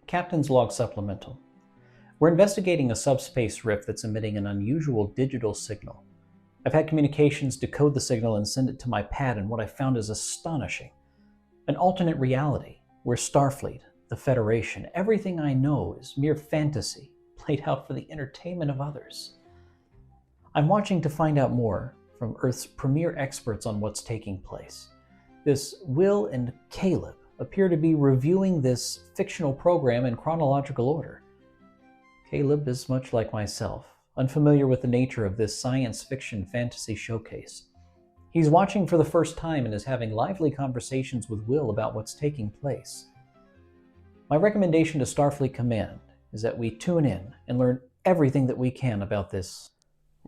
Captain's Log Supplemental. We're investigating a subspace rift that's emitting an unusual digital signal. I've had communications decode the signal and send it to my pad, and what I found is astonishing. An alternate reality, where Starfleet, the Federation, everything I know is mere fantasy, played out for the entertainment of others. I'm watching to find out more from Earth's premier experts on what's taking place. This Will and Caleb appear to be reviewing this fictional program in chronological order. Caleb is much like myself, unfamiliar with the nature of this science fiction fantasy showcase. He's watching for the first time and is having lively conversations with Will about what's taking place. My recommendation to Starfleet Command is that we tune in and learn everything that we can about this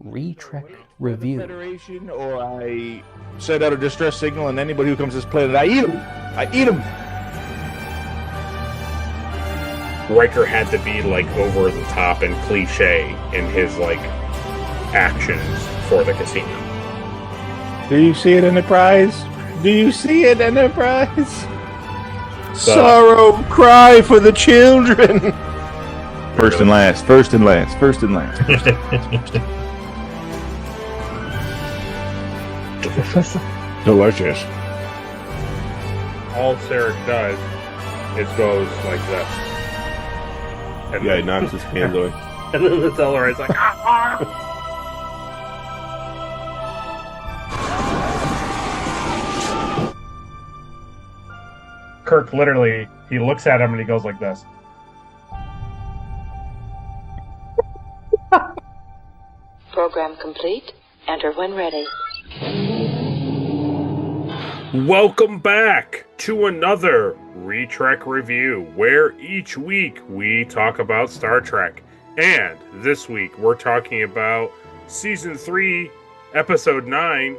Retrek review. Federation, or I send out a distress signal, and anybody who comes to this planet, I eat them. I eat them. Riker had to be like over the top and cliche in his like actions for the casino. Do you see it, Enterprise? Do you see it, Enterprise? Sorrow, cry for the children. First and last. First and last. First and last. Delicious. All Sarek does is goes like this. And Yeah, he knocks his hands away. And then the Tellarite's like, ah! Kirk literally, he looks at him and he goes like this. Program complete. Enter when ready. Welcome back to another Retrek review, where each week we talk about Star Trek. And this week we're talking about Season 3, Episode 9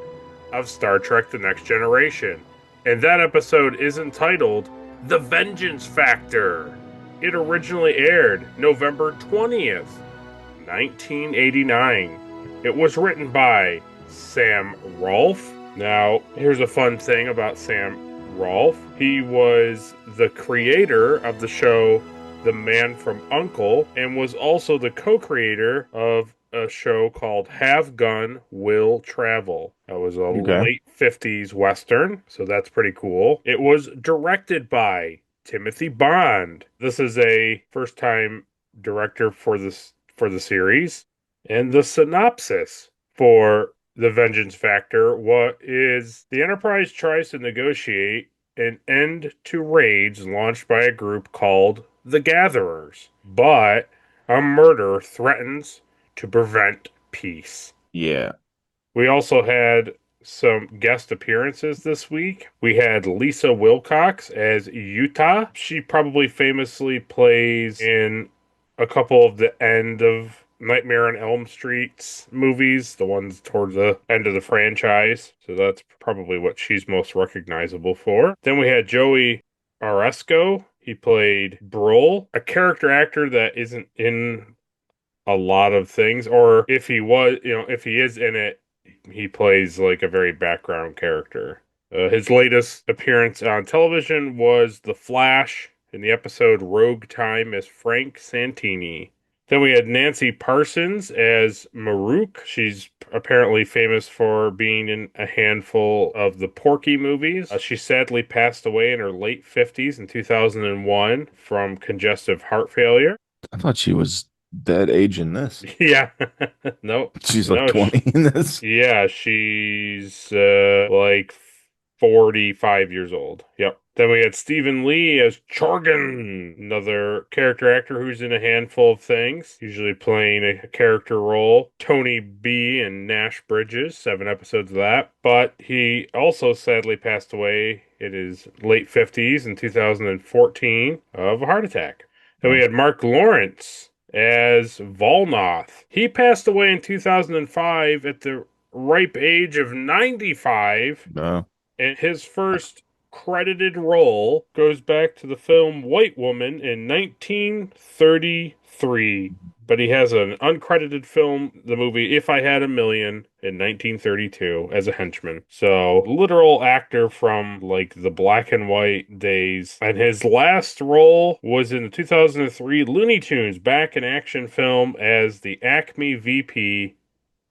of Star Trek The Next Generation. And that episode is entitled The Vengeance Factor. It originally aired November 20th, 1989. It was written by Sam Rolfe. Now, here's a fun thing about Sam Rolfe. He was the creator of the show The Man from U.N.C.L.E. and was also the co-creator of a show called Have Gun, Will Travel. That was a late 50s Western, so that's pretty cool. It was directed by Timothy Bond. This is a first-time director for the series. And the synopsis for The Vengeance Factor is the Enterprise tries to negotiate an end to raids launched by a group called the Gatherers, but a murder threatens to prevent peace. Yeah. We also had some guest appearances this week. We had Lisa Wilcox as Utah. She probably famously plays in a couple of the end of Nightmare on Elm Street's movies, the ones towards the end of the franchise. So that's probably what she's most recognizable for. Then we had Joey Aresco. He played Brol, a character actor that isn't in a lot of things, or if he is in it, he plays like a very background character. His latest appearance on television was The Flash in the episode Rogue Time as Frank Santini. Then we had Nancy Parsons as Maruk. She's apparently famous for being in a handful of the Porky movies. She sadly passed away in her late 50s in 2001 from congestive heart failure. I thought she was that age in this. Yeah. Nope. She's like 20 in this. Yeah, she's like 45 years old. Yep. Then we had Stephen Lee as Chorgan, another character actor who's in a handful of things, usually playing a character role. Tony B. and Nash Bridges, 7 episodes of that. But he also sadly passed away in his late 50s in 2014 of a heart attack. Then we had Mark Lawrence as Volnoth. He passed away in 2005 at the ripe age of 95. No. And his first credited role goes back to the film White Woman in 1933. but he has an uncredited film, the movie If I Had a Million in 1932 as a henchman. So, literal actor from like the black and white days. And his last role was in the 2003 Looney Tunes back in action film as the Acme VP,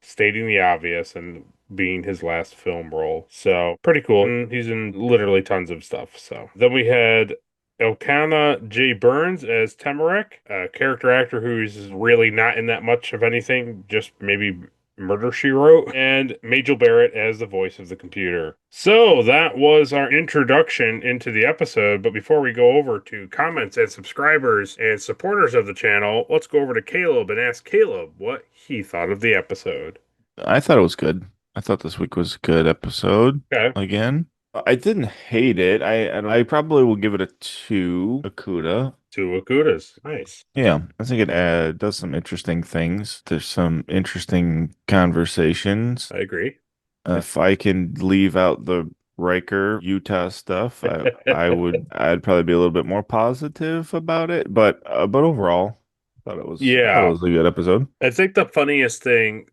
stating the obvious and being his last film role. So pretty cool. And he's in literally tons of stuff. So then we had Elkanah J. Burns as Temarek, a character actor who's really not in that much of anything, just maybe Murder She Wrote, and Majel Barrett as the voice of the computer. So that was our introduction into the episode. But before we go over to comments and subscribers and supporters of the channel, let's go over to Caleb and ask Caleb what he thought of the episode. I thought it was good. I thought this week was a good episode. Okay. Again, I didn't hate it. I probably will give it a 2 Akuda. 2 Akudas. Nice. Yeah, I think it does some interesting things. There's some interesting conversations. I agree. If I can leave out the Riker Utah stuff, I'd probably be a little bit more positive about it. But overall, I thought it was a good episode. I think the funniest thing,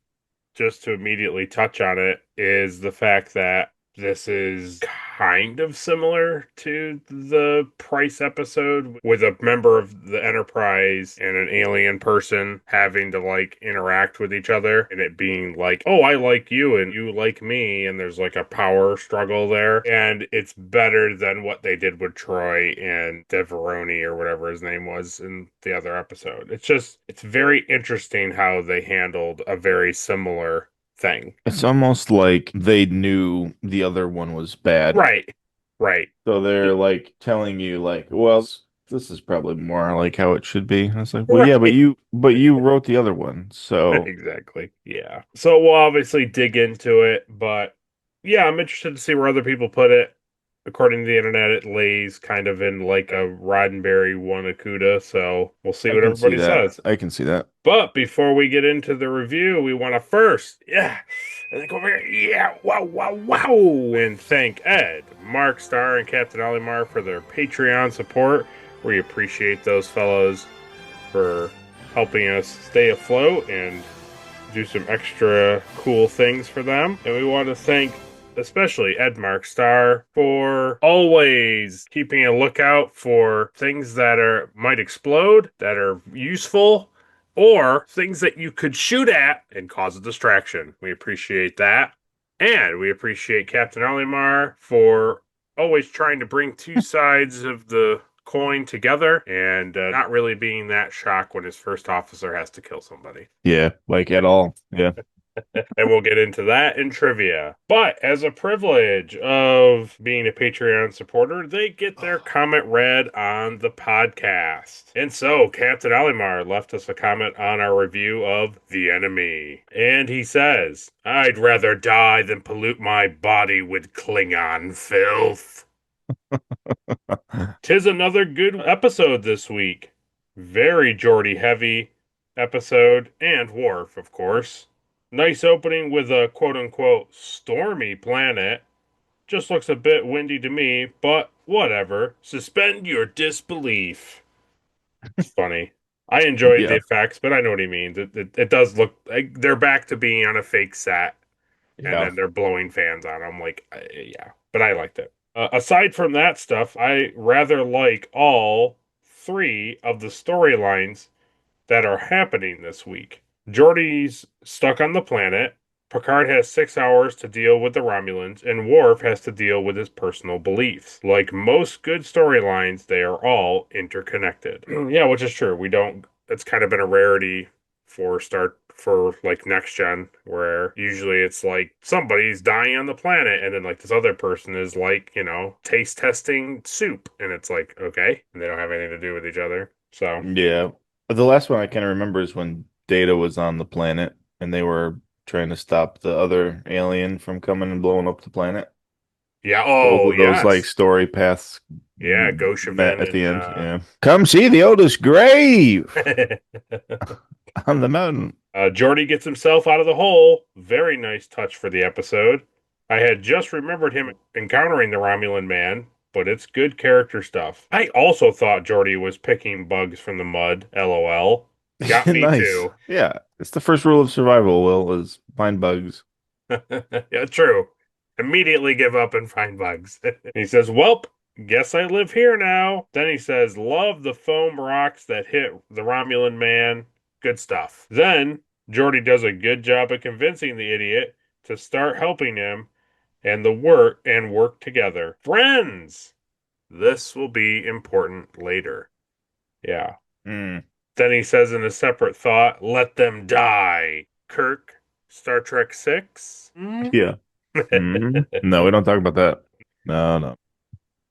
just to immediately touch on it, is the fact that this is kind of similar to the Price episode with a member of the Enterprise and an alien person having to like interact with each other, and it being like, oh, I like you and you like me, and there's like a power struggle there. And it's better than what they did with Troy and Deveroni or whatever his name was in the other episode. It's very interesting how they handled a very similar thing. It's almost like they knew the other one was bad. Right. So they're like telling you like, well, this is probably more like how it should be. And it's like, well, Right. yeah, but you wrote the other one. So exactly. Yeah. So we'll obviously dig into it, but yeah, I'm interested to see where other people put it. According to the internet, it lays kind of in like a Roddenberry one Akuda, so we'll see what everybody says. I can see that. But before we get into the review, we want to first, I think over here, wow, and thank Ed, Mark Starr, and Captain Olimar for their Patreon support. We appreciate those fellows for helping us stay afloat and do some extra cool things for them. And we want to thank especially Ed Mark Starr for always keeping a lookout for things that might explode, that are useful, or things that you could shoot at and cause a distraction. We appreciate that. And we appreciate Captain Olimar for always trying to bring two sides of the coin together and not really being that shocked when his first officer has to kill somebody. Yeah, like at all. Yeah. And we'll get into that in trivia. But as a privilege of being a Patreon supporter, they get their comment read on the podcast. And so Captain Olimar left us a comment on our review of The Enemy. And he says, I'd rather die than pollute my body with Klingon filth. 'Tis another good episode this week. Very Geordi heavy episode, and Worf, of course. Nice opening with a quote-unquote stormy planet. Just looks a bit windy to me, but whatever. Suspend your disbelief. It's funny. I enjoyed the effects, but I know what he means. It does look like they're back to being on a fake set, and then they're blowing fans on them. Like, yeah, but I liked it. Aside from that stuff, I rather like all three of the storylines that are happening this week. Geordi's stuck on the planet, Picard has 6 hours to deal with the Romulans, and Worf has to deal with his personal beliefs. Like most good storylines, they are all interconnected. Yeah, which is true. It's kind of been a rarity for like Next Gen, where usually it's like somebody's dying on the planet, and then like this other person is like, taste testing soup, and it's like, okay, and they don't have anything to do with each other. So yeah, the last one I kind of remember is when Data was on the planet and they were trying to stop the other alien from coming and blowing up the planet. Yeah, those like story paths. Yeah, Goshaven at the end. Yeah, come see the oldest grave on the mountain. Geordi gets himself out of the hole. Very nice touch for the episode. I had just remembered him encountering the Romulan man, but it's good character stuff. I also thought Geordi was picking bugs from the mud. LOL. Got me Nice. too. Yeah, it's the first rule of survival, Will, is find bugs. Yeah, true. Immediately give up and find bugs. He says, "Welp, guess I live here now." Then he says, "Love the foam rocks that hit the Romulan man. Good stuff." Then Jordy does a good job of convincing the idiot to start helping him and work together. Friends! This will be important later. Yeah. Mm, Then he says in a separate thought, "Let them die." Kirk, Star Trek 6? yeah. No, we don't talk about that. No, no.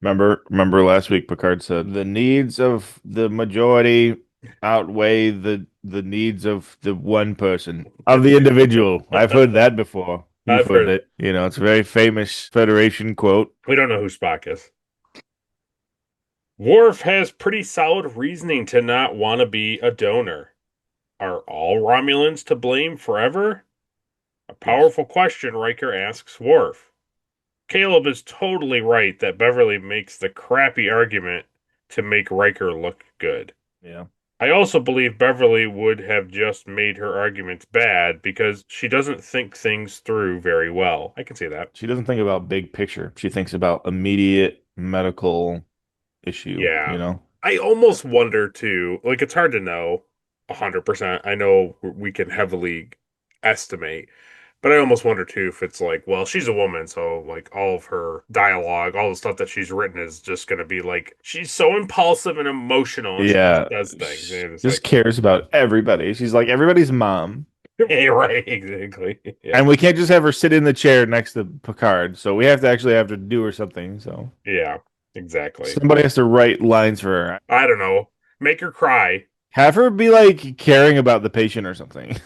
Remember last week Picard said the needs of the majority outweigh the needs of the one person, of the individual. I've heard that before. You've I've heard heard. it. It's a very famous Federation quote. We don't know who Spock is. Worf has pretty solid reasoning to not want to be a donor. Are all Romulans to blame forever? A Yes. powerful question Riker asks Worf. Caleb is totally right that Beverly makes the crappy argument to make Riker look good. Yeah. I also believe Beverly would have just made her arguments bad because she doesn't think things through very well. I can see that. She doesn't think about big picture. She thinks about immediate medical issue, Yeah. I almost wonder too, like it's hard to know 100%. I know we can heavily estimate, but I almost wonder too if it's like, well, she's a woman, so like all of her dialogue, all the stuff that she's written is just going to be like she's so impulsive and emotional and she just Yeah. does things. She And it's just like, cares about everybody. She's like everybody's mom. yeah, right, exactly. Yeah. And we can't just have her sit in the chair next to Picard. So we have to actually have to do her something. So Yeah, exactly. somebody has to write lines for her. I don't know. Make her cry. Have her be like caring about the patient or something.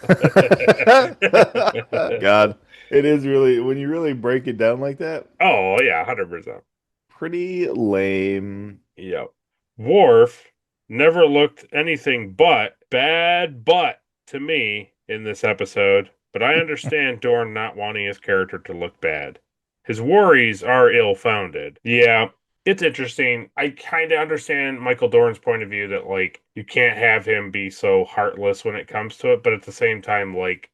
God, it is really, when you really break it down like that, Oh, yeah, 100%. pretty lame. Yep. Worf never looked anything but bad butt to me in this episode, but I understand Dorn not wanting his character to look bad. His worries are ill-founded. Yeah, it's interesting. I kind of understand Michael Dorn's point of view that, like, you can't have him be so heartless when it comes to it, but at the same time, like,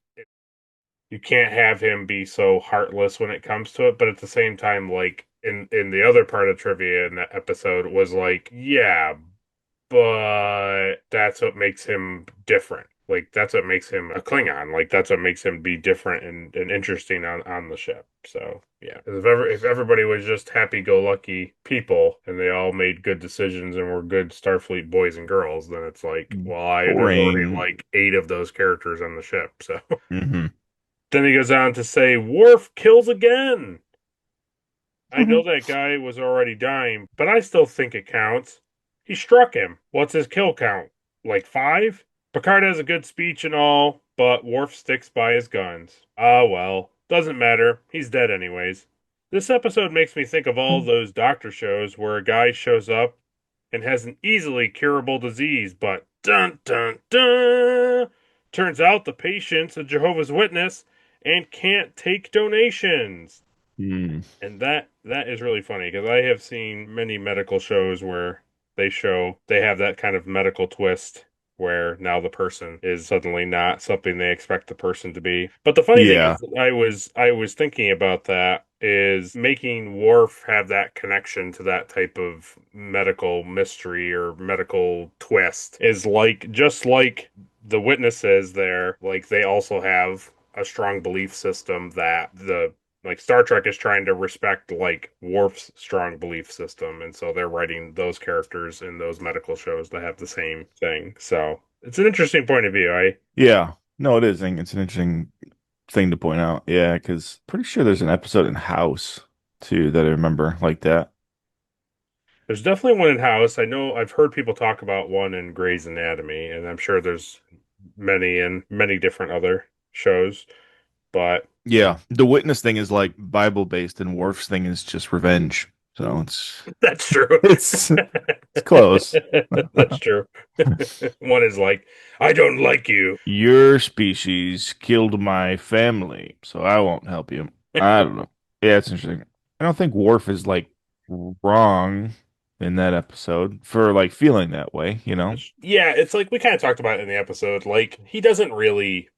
you can't have him be so heartless when it comes to it, but at the same time, like in the other part of trivia in that episode was like, yeah, but that's what makes him different. Like that's what makes him a Klingon. Like that's what makes him be different and interesting on the ship. So yeah, if everybody was just happy-go-lucky people and they all made good decisions and were good Starfleet boys and girls, then it's like, well, there's already Boring. like 8 of those characters on the ship. So Hmm. then he goes on to say, Worf kills again. I know that guy was already dying, but I still think it counts. He struck him. What's his kill count? Like 5? Picard has a good speech and all, but Worf sticks by his guns. Ah, well. Doesn't matter. He's dead anyways. This episode makes me think of all those doctor shows where a guy shows up and has an easily curable disease, but dun dun dun! Turns out the patient's a Jehovah's Witness and can't take donations. Mm. And that is really funny because I have seen many medical shows where they have that kind of medical twist where now the person is suddenly not something they expect the person to be. But the funny thing Yeah. is I was thinking about that is making Worf have that connection to that type of medical mystery or medical twist is like just like the witnesses there, like they also have a strong belief system that the like Star Trek is trying to respect like Worf's strong belief system, and so they're writing those characters in those medical shows to have the same thing. So it's an interesting point of view. Yeah. No, it is. It's an interesting thing to point out. Yeah, because pretty sure there's an episode in House too that I remember like that. There's definitely one in House. I know I've heard people talk about one in Grey's Anatomy, and I'm sure there's many in many different other shows. But Yeah. The witness thing is like Bible based, and Worf's thing is just revenge. So that's true. it's close. That's true. One is like, I don't like you. Your species killed my family, so I won't help you. I don't know. Yeah, it's interesting. I don't think Worf is like wrong. in that episode for like feeling that way, you know? Yeah, it's like we kind of talked about it in the episode. Like, he doesn't really,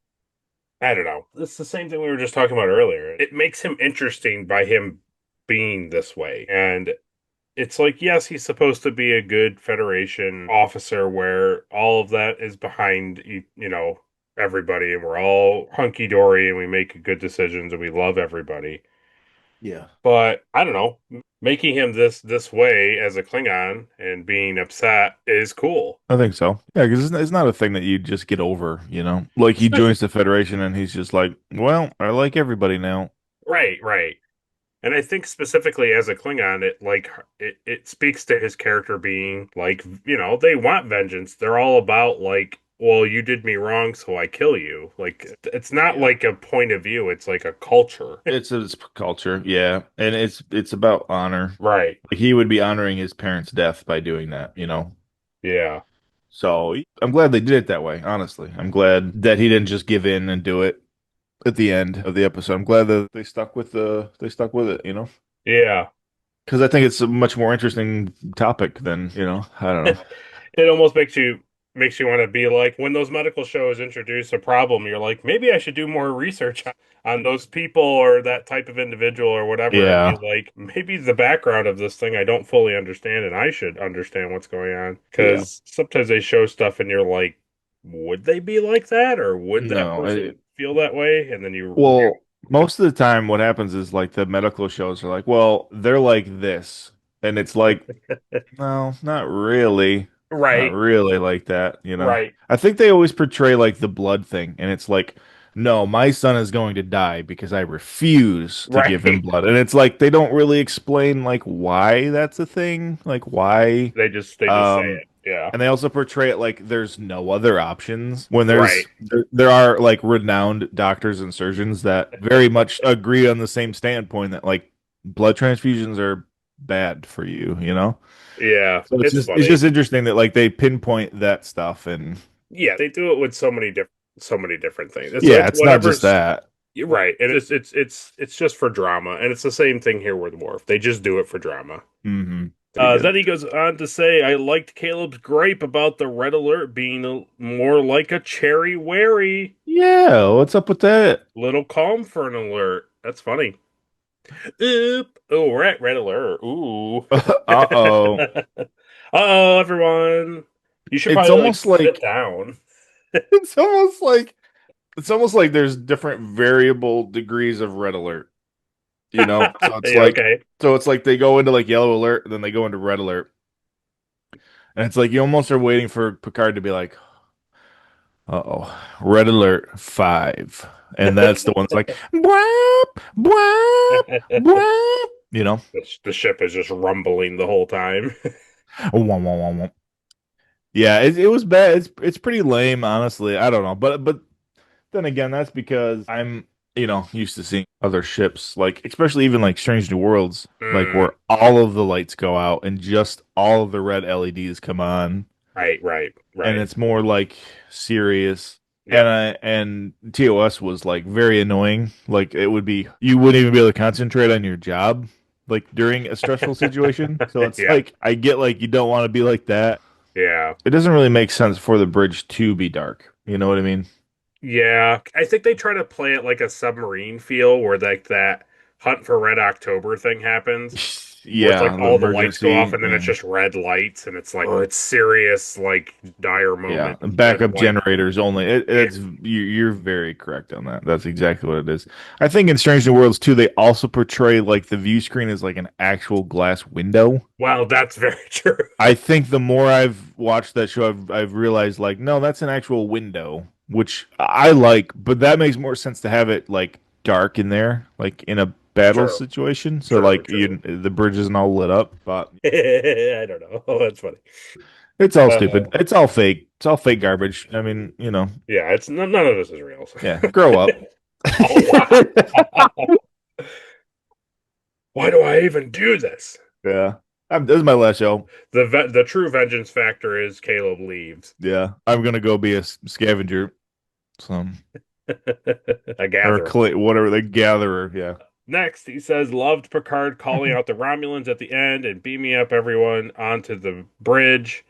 I don't know. It's the same thing we were just talking about earlier. It makes him interesting by him being this way. And it's like, yes, he's supposed to be a good Federation officer where all of that is behind, everybody, and we're all hunky dory and we make good decisions and we love everybody. Yeah. But I don't know, making him this way as a Klingon and being upset is cool. I think so. Yeah, because it's not a thing that you just get over, you know? Like he Especially joins the Federation and he's just like, well, I like everybody now. right, right. And I think specifically as a Klingon, it speaks to his character being like, they want vengeance. They're all about like, well, you did me wrong, so I kill you. Like it's not Yeah. like a point of view, it's like a culture. It's culture, yeah. And it's about honor. Right. Like he would be honoring his parents' death by doing that, you know? Yeah. So I'm glad they did it that way, honestly. I'm glad that he didn't just give in and do it at the end of the episode. I'm glad that they stuck with it, you know? Yeah. Because I think it's a much more interesting topic than, I don't know. It almost makes you want to be like when those medical shows introduce a problem, you're like, maybe I should do more research on those people or that type of individual or whatever, and be Yeah. like, maybe the background of this thing I don't fully understand, and I should understand what's going on. Yeah. Because sometimes they show stuff, and you're like, would they be like that, or would that No. person feel that way? And then you, Well, most of the time what happens is like the medical shows are like, well, they're like this. And it's like, no, not really. Not right, really like that, you know. right, I think they always portray like the blood thing, and it's like, no, my son is going to die because I refuse to give him right. blood. And it's like they don't really explain like why that's a thing, like why. They just say Um, it. Yeah, and they also portray it like there's no other options when right. there are like renowned doctors and surgeons that very much agree on the same standpoint that like blood transfusions are bad for you, you know? Yeah, So it's it's funny. just interesting that like they pinpoint that stuff and Yeah, they do it with so many different things. It's yeah, it's it's not just whatever's that. you're right, and it's just for drama, and it's the same thing here with Worf. They just do it for drama. Hmm. Pretty good. Then he goes on to say, "I liked Caleb's gripe about the red alert being more like a cherry wary, Yeah, what's up with that? little calm for an alert." That's funny. Oop! Oh, we're at red alert. Ooh. Uh-oh. Uh-oh, everyone. You should It's probably like almost sit like down. it's almost like it's almost like there's different variable degrees of red alert. You know, so it's Yeah, like okay. they go into like yellow alert and then they go into red alert, and it's like you almost are waiting for Picard to be like, "Uh-oh, red alert 5," and that's the one that's like, "Bwap, bwap, bwap," you know, The ship is just rumbling the whole time. wah, wah, wah, wah. Yeah, it was bad. It's pretty lame, honestly. I don't know, but then again, that's because I'm, used to seeing other ships, like especially even like Strange New Worlds, like Mm, where all of the lights go out and just all of the red LEDs come on, right, right, and right. it's more like serious. Yep. And TOS was like very annoying. Like it would be you wouldn't even be able to concentrate on your job like during a stressful situation. So it's Yeah, like I get like you don't want to be like that. yeah, It doesn't really make sense for the bridge to be dark. You know what I mean? yeah. I think they try to play it like a submarine feel, where like that Hunt for Red October thing happens, where it's like Yeah, the all the lights go off emergency. and then it's Yeah. just red lights, and it's like, oh, it's serious, like dire Yeah, moment. And backup like, generators only. yeah, You're very correct on that. That's exactly what it is. I think in Strange New Worlds too, they also portray like the view screen as like an actual glass window. well, that's very true. I think the more I've watched that show, I've realized like no, that's an actual window, which I like, but that makes more sense to have it like dark in there, like in a battle True, situation. So true, like true. the bridge isn't all lit up, but I don't know. Oh, that's funny. it's all Uh, stupid. It's all fake. It's all fake garbage. I mean, yeah, it's none of this is real. yeah, grow up. Oh wow! Why do I even do this? Yeah. This is my last show. The true vengeance factor is Caleb leaves. Yeah. I'm gonna go be a scavenger. A Or gatherer. whatever, the gatherer. Yeah. Next, he says, loved Picard calling out the Romulans at the end and beaming up everyone onto the bridge.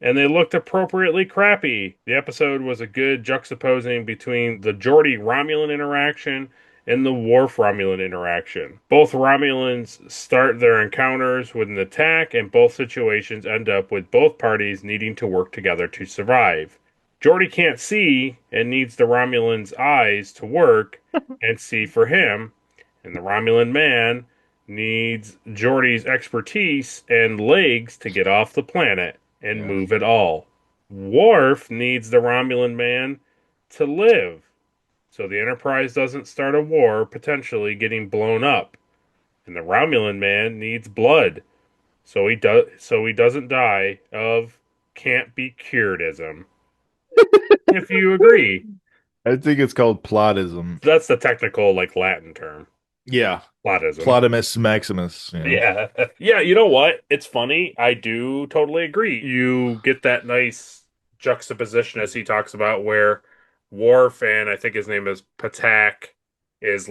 And they looked appropriately crappy. The episode was a good juxtaposing between the Geordi Romulan interaction and the Worf Romulan interaction. Both Romulans start their encounters with an attack, and both situations end up with both parties needing to work together to survive. Geordi can't see and needs the Romulan's eyes to work and see for him, and the Romulan man needs Geordi's expertise and legs to get off the planet and move at all. Worf needs the Romulan man to live, so the Enterprise doesn't start a war potentially getting blown up. And the Romulan man needs blood, so he doesn't die of can't be curedism. If you agree. I think it's called plotism. That's the technical Latin term. Yeah. Plotism. Plotimus Maximus. Yeah. Yeah, you know what? It's funny. I do totally agree. You get that nice juxtaposition as he talks about where Worf and I think his name is Patak is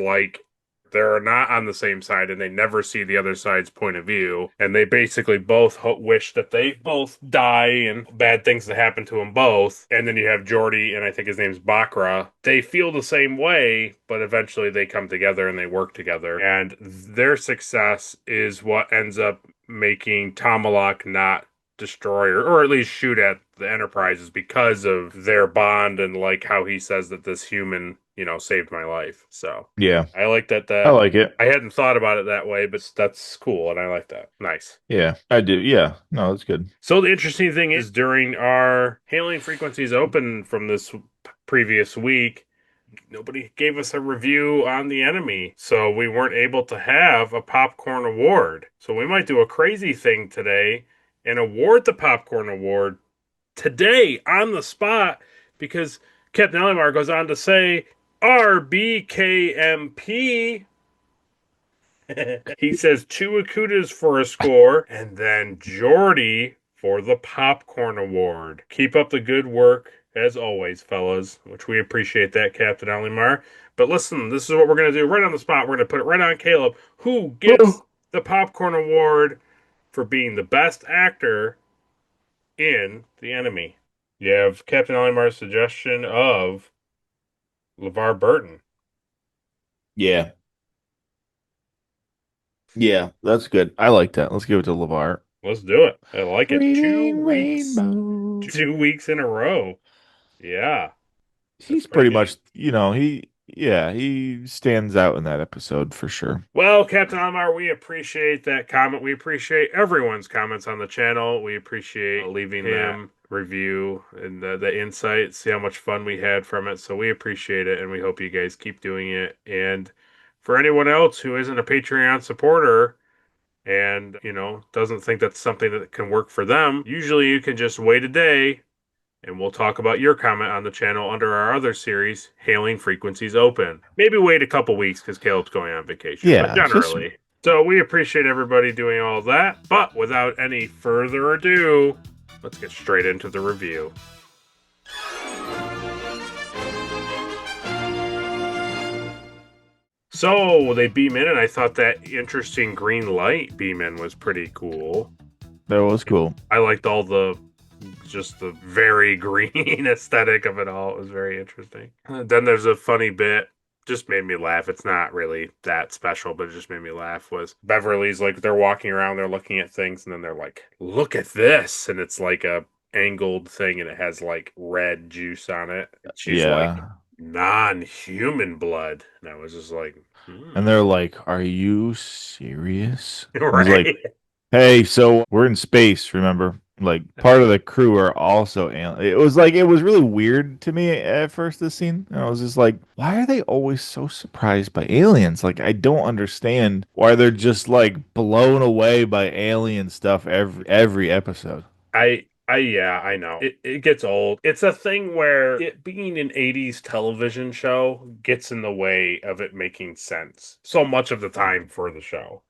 they're not on the same side and they never see the other side's point of view. And they basically both wish that they both die and bad things that happen to them both. And then you have Geordi and I think his name's Bakra. They feel the same way, but eventually they come together and they work together. And their success is what ends up making Tomalak not destroy or at least shoot at the Enterprises because of their bond and how he says that this human saved my life. So yeah, I like that. I like it. I hadn't thought about it that way, but that's cool, and I like that. Nice. Yeah, I do. Yeah, no, that's good. So the interesting thing is during our hailing frequencies open from this previous week, nobody gave us a review on the enemy, so we weren't able to have a popcorn award. So we might do a crazy thing today and award the popcorn award today on the spot because Captain Elimar goes on to say RBKMP. He says 2 Akutas for a score, and then Geordi for the Popcorn Award. Keep up the good work, as always, fellas, which we appreciate that, Captain Elimar. But listen, this is what we're going to do right on the spot. We're going to put it right on Caleb. Who gets the Popcorn Award for being the best actor in The Enemy? You have Captain Elimar's suggestion of LeVar Burton. Yeah. Yeah, that's good. I like that. Let's give it to LeVar. Let's do it. I like it. Reading 2 weeks. Rainbow. 2 weeks in a row. Yeah. He's pretty much, he stands out in that episode for sure. Well, Captain Almar, we appreciate that comment. We appreciate everyone's comments on the channel. We appreciate leaving them review and the insight, see how much fun we had from it. So we appreciate it, and we hope you guys keep doing it. And for anyone else who isn't a Patreon supporter and, doesn't think that's something that can work for them, usually you can just wait a day and we'll talk about your comment on the channel under our other series, Hailing Frequencies Open. Maybe wait a couple weeks because Caleb's going on vacation. Yeah, but generally. So we appreciate everybody doing all of that. But without any further ado, let's get straight into the review. So they beam in, and I thought that interesting green light beam in was pretty cool. That was cool. I liked all the very green aesthetic of it all. It was very interesting. Then there's a funny bit, just made me laugh. It's not really that special, but it just made me laugh. Was Beverly's they're walking around, they're looking at things, and then they're like, look at this. And it's like a angled thing, and it has red juice on it. She's like, non-human blood. And I was just like, And they're like, are you serious? Right. I was like, hey, so we're in space, remember? Part of the crew are also alien. It was really weird to me at first, this scene. And I was just like, why are they always so surprised by aliens? I don't understand why they're just blown away by alien stuff every episode. I know. It gets old. It's a thing where it being an 80s television show gets in the way of it making sense so much of the time for the show.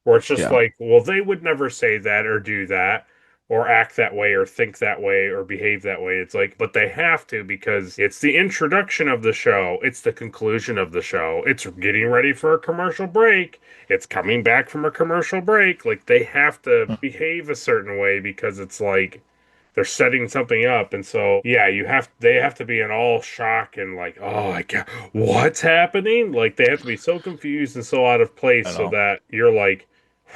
Where it's just well, they would never say that or do that. or act that way or think that way or behave that way. It's like, but they have to because it's the introduction of the show. It's the conclusion of the show. It's getting ready for a commercial break. It's coming back from a commercial break. Like they have to behave a certain way because it's like they're setting something up. And so, yeah, they have to be in all shock and like, oh, I can't, what's happening? Like they have to be so confused and so out of place so that you're like,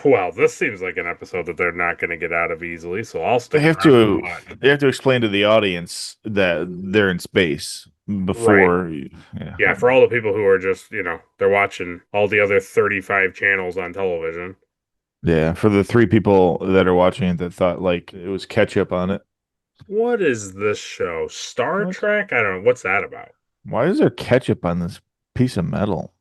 well, this seems like an episode that they're not going to get out of easily, so I'll stick around and watch. They have to explain to the audience that they're in space before. Right. Yeah, for all the people who are just, they're watching all the other 35 channels on television. Yeah, for the 3 people that are watching it that thought like it was ketchup on it. What is this show? Star Trek? I don't know. What's that about? Why is there ketchup on this piece of metal?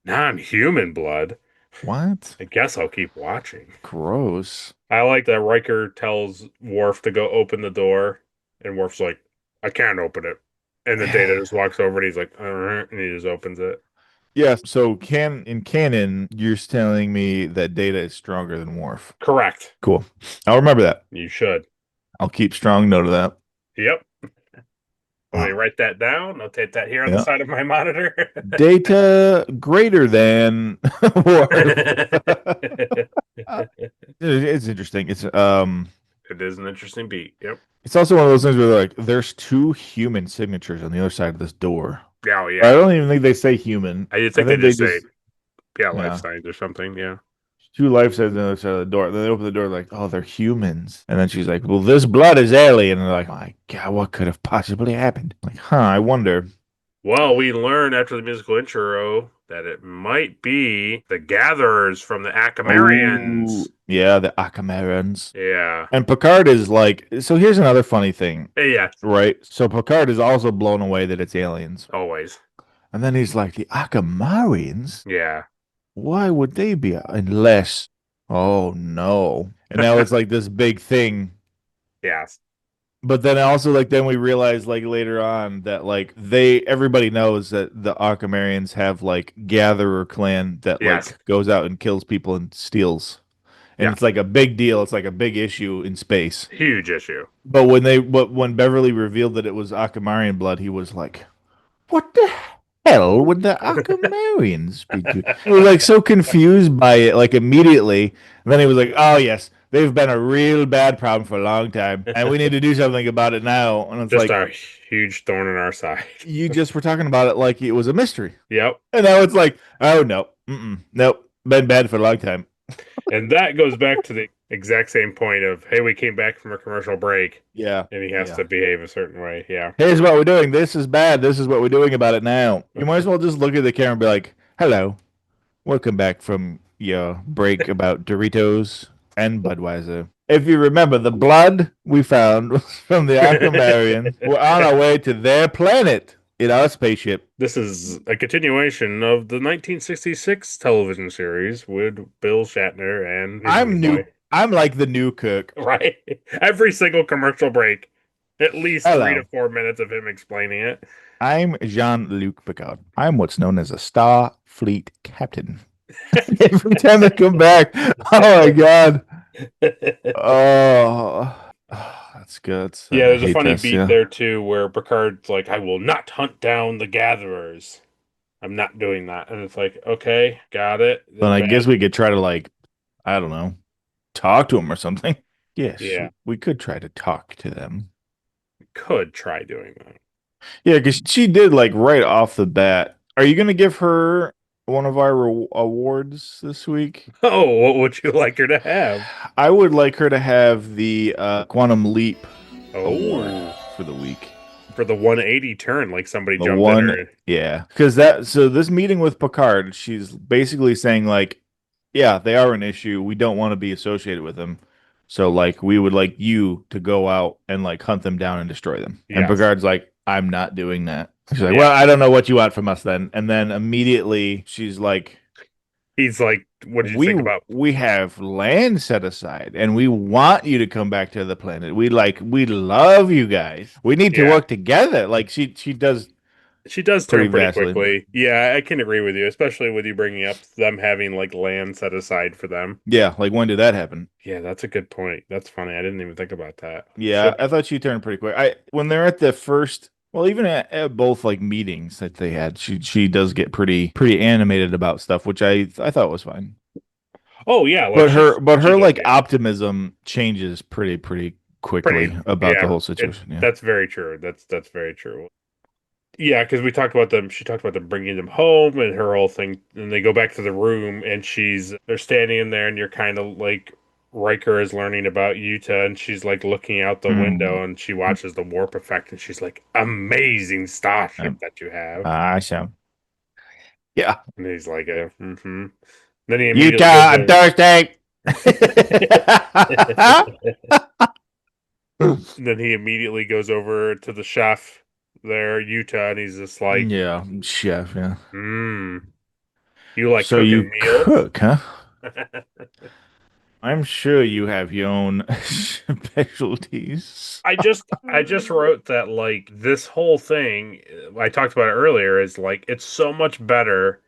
Non-human blood. What? I guess I'll keep watching. Gross. I like that Riker tells Worf to go open the door, and Worf's like, I can't open it. And the Data just walks over and he's like, all right, and he just opens it. Yes, so in canon, you're telling me that Data is stronger than Worf. Correct. Cool. I'll remember that. You should. I'll keep strong note of that. Yep. Let me write that down. Notate that here on the side of my monitor. Data greater than Worf. It's interesting. It is an interesting beat. Yep. It's also one of those things where like there's 2 human signatures on the other side of this door. Oh yeah. I don't even think they say human. I think they just say life signs or something. Yeah. 2 life signs on the other side of the door. Then they open the door like, oh, they're humans. And then she's like, well, this blood is alien. And they're like, oh my God, what could have possibly happened? Like, I wonder. Well, we learn after the musical intro that it might be the gatherers from the Akamarians. Ooh, yeah, the Akamarians. Yeah. And Picard is like, so here's another funny thing. Yeah. Right? So Picard is also blown away that it's aliens. Always. And then he's like, the Akamarians? Yeah. Why would they be unless? Oh no! And now it's like this big thing. Yes. But then also then we realize like later on that like everybody knows that the Akamarians have like Gatherer clan that like goes out and kills people and steals, and it's like a big deal. It's like a big issue in space. Huge issue. But when Beverly revealed that it was Akamarian blood, he was like, "What the hell would the Akamarians be doing?" He was like so confused by it, like immediately. And then he was like, "Oh yes, they've been a real bad problem for a long time, and we need to do something about it now." And it's just a huge thorn in our side. You just were talking about it like it was a mystery. Yep. And now it's like, oh no, nope, been bad for a long time. And that goes back to the exact same point of, hey, we came back from a commercial break. Yeah. And he has to behave a certain way. Yeah. Here's what we're doing. This is bad. This is what we're doing about it now. You might as well just look at the camera and be like, hello, welcome back from your break about Doritos and Budweiser. If you remember, the blood we found was from the Akamarians. We're on our way to their planet in our spaceship. This is a continuation of the 1966 television series with Bill Shatner and I'm like the new Kirk. Right. Every single commercial break, at least 3 to 4 minutes of him explaining it. I'm Jean-Luc Picard. I'm what's known as a Starfleet captain. Every time I come back, oh my God. That's good. Yeah, there's a funny beat there too where Picard's like, I will not hunt down the gatherers. I'm not doing that. And it's like, okay, got it. Then I guess we could try to I don't know, talk to them or something. Yes, we could try to talk to them. We could try doing that. Yeah, because she did right off the bat. Are you going to give her one of our awards this week? Oh, what would you like her to have? I would like her to have the Quantum Leap award for the week. For the 180 turn, like somebody jumped in her. Yeah, because so this meeting with Picard, she's basically saying yeah, they are an issue. We don't want to be associated with them. So we would like you to go out and hunt them down and destroy them. Yes. And Picard's like, I'm not doing that. She's like, well, I don't know what you want from us then. And then immediately she's like, he's like, what did you think about? We have land set aside and we want you to come back to the planet. We love you guys. We need to work together. She does She does Pretty turn pretty vastly. quickly. Yeah, I can agree with you, especially with you bringing up them having like land set aside for them. Yeah, like when did that happen? Yeah, that's a good point. That's funny. I didn't even think about that. Yeah, I thought she turned pretty quick. When they're at the first, well, even at both like meetings that they had, she does get pretty animated about stuff, which I thought was fine. Oh yeah, like But her she's like okay. optimism changes pretty quickly about the Yeah, whole situation. Yeah. that's very true. That's very true. Yeah, because we talked about them. She talked about them bringing them home and her whole thing. And they go back to the room, and they're standing in there, and you're kind of like Riker is learning about Yuta, and she's like looking out the Mm. window, and she watches the warp effect, and she's like, "Amazing starship Um, that you have." awesome. Yeah. And he's like, mm-hmm. Then he immediately Utah, goes I'm over. thirsty. Then he immediately goes over to the chef there, Utah, and he's just like, Yeah, chef, yeah. "Hmm, you like So you cooking meals?" cook, huh? I'm sure you have your own specialties. I just wrote that like this whole thing I talked about it earlier is like it's so much better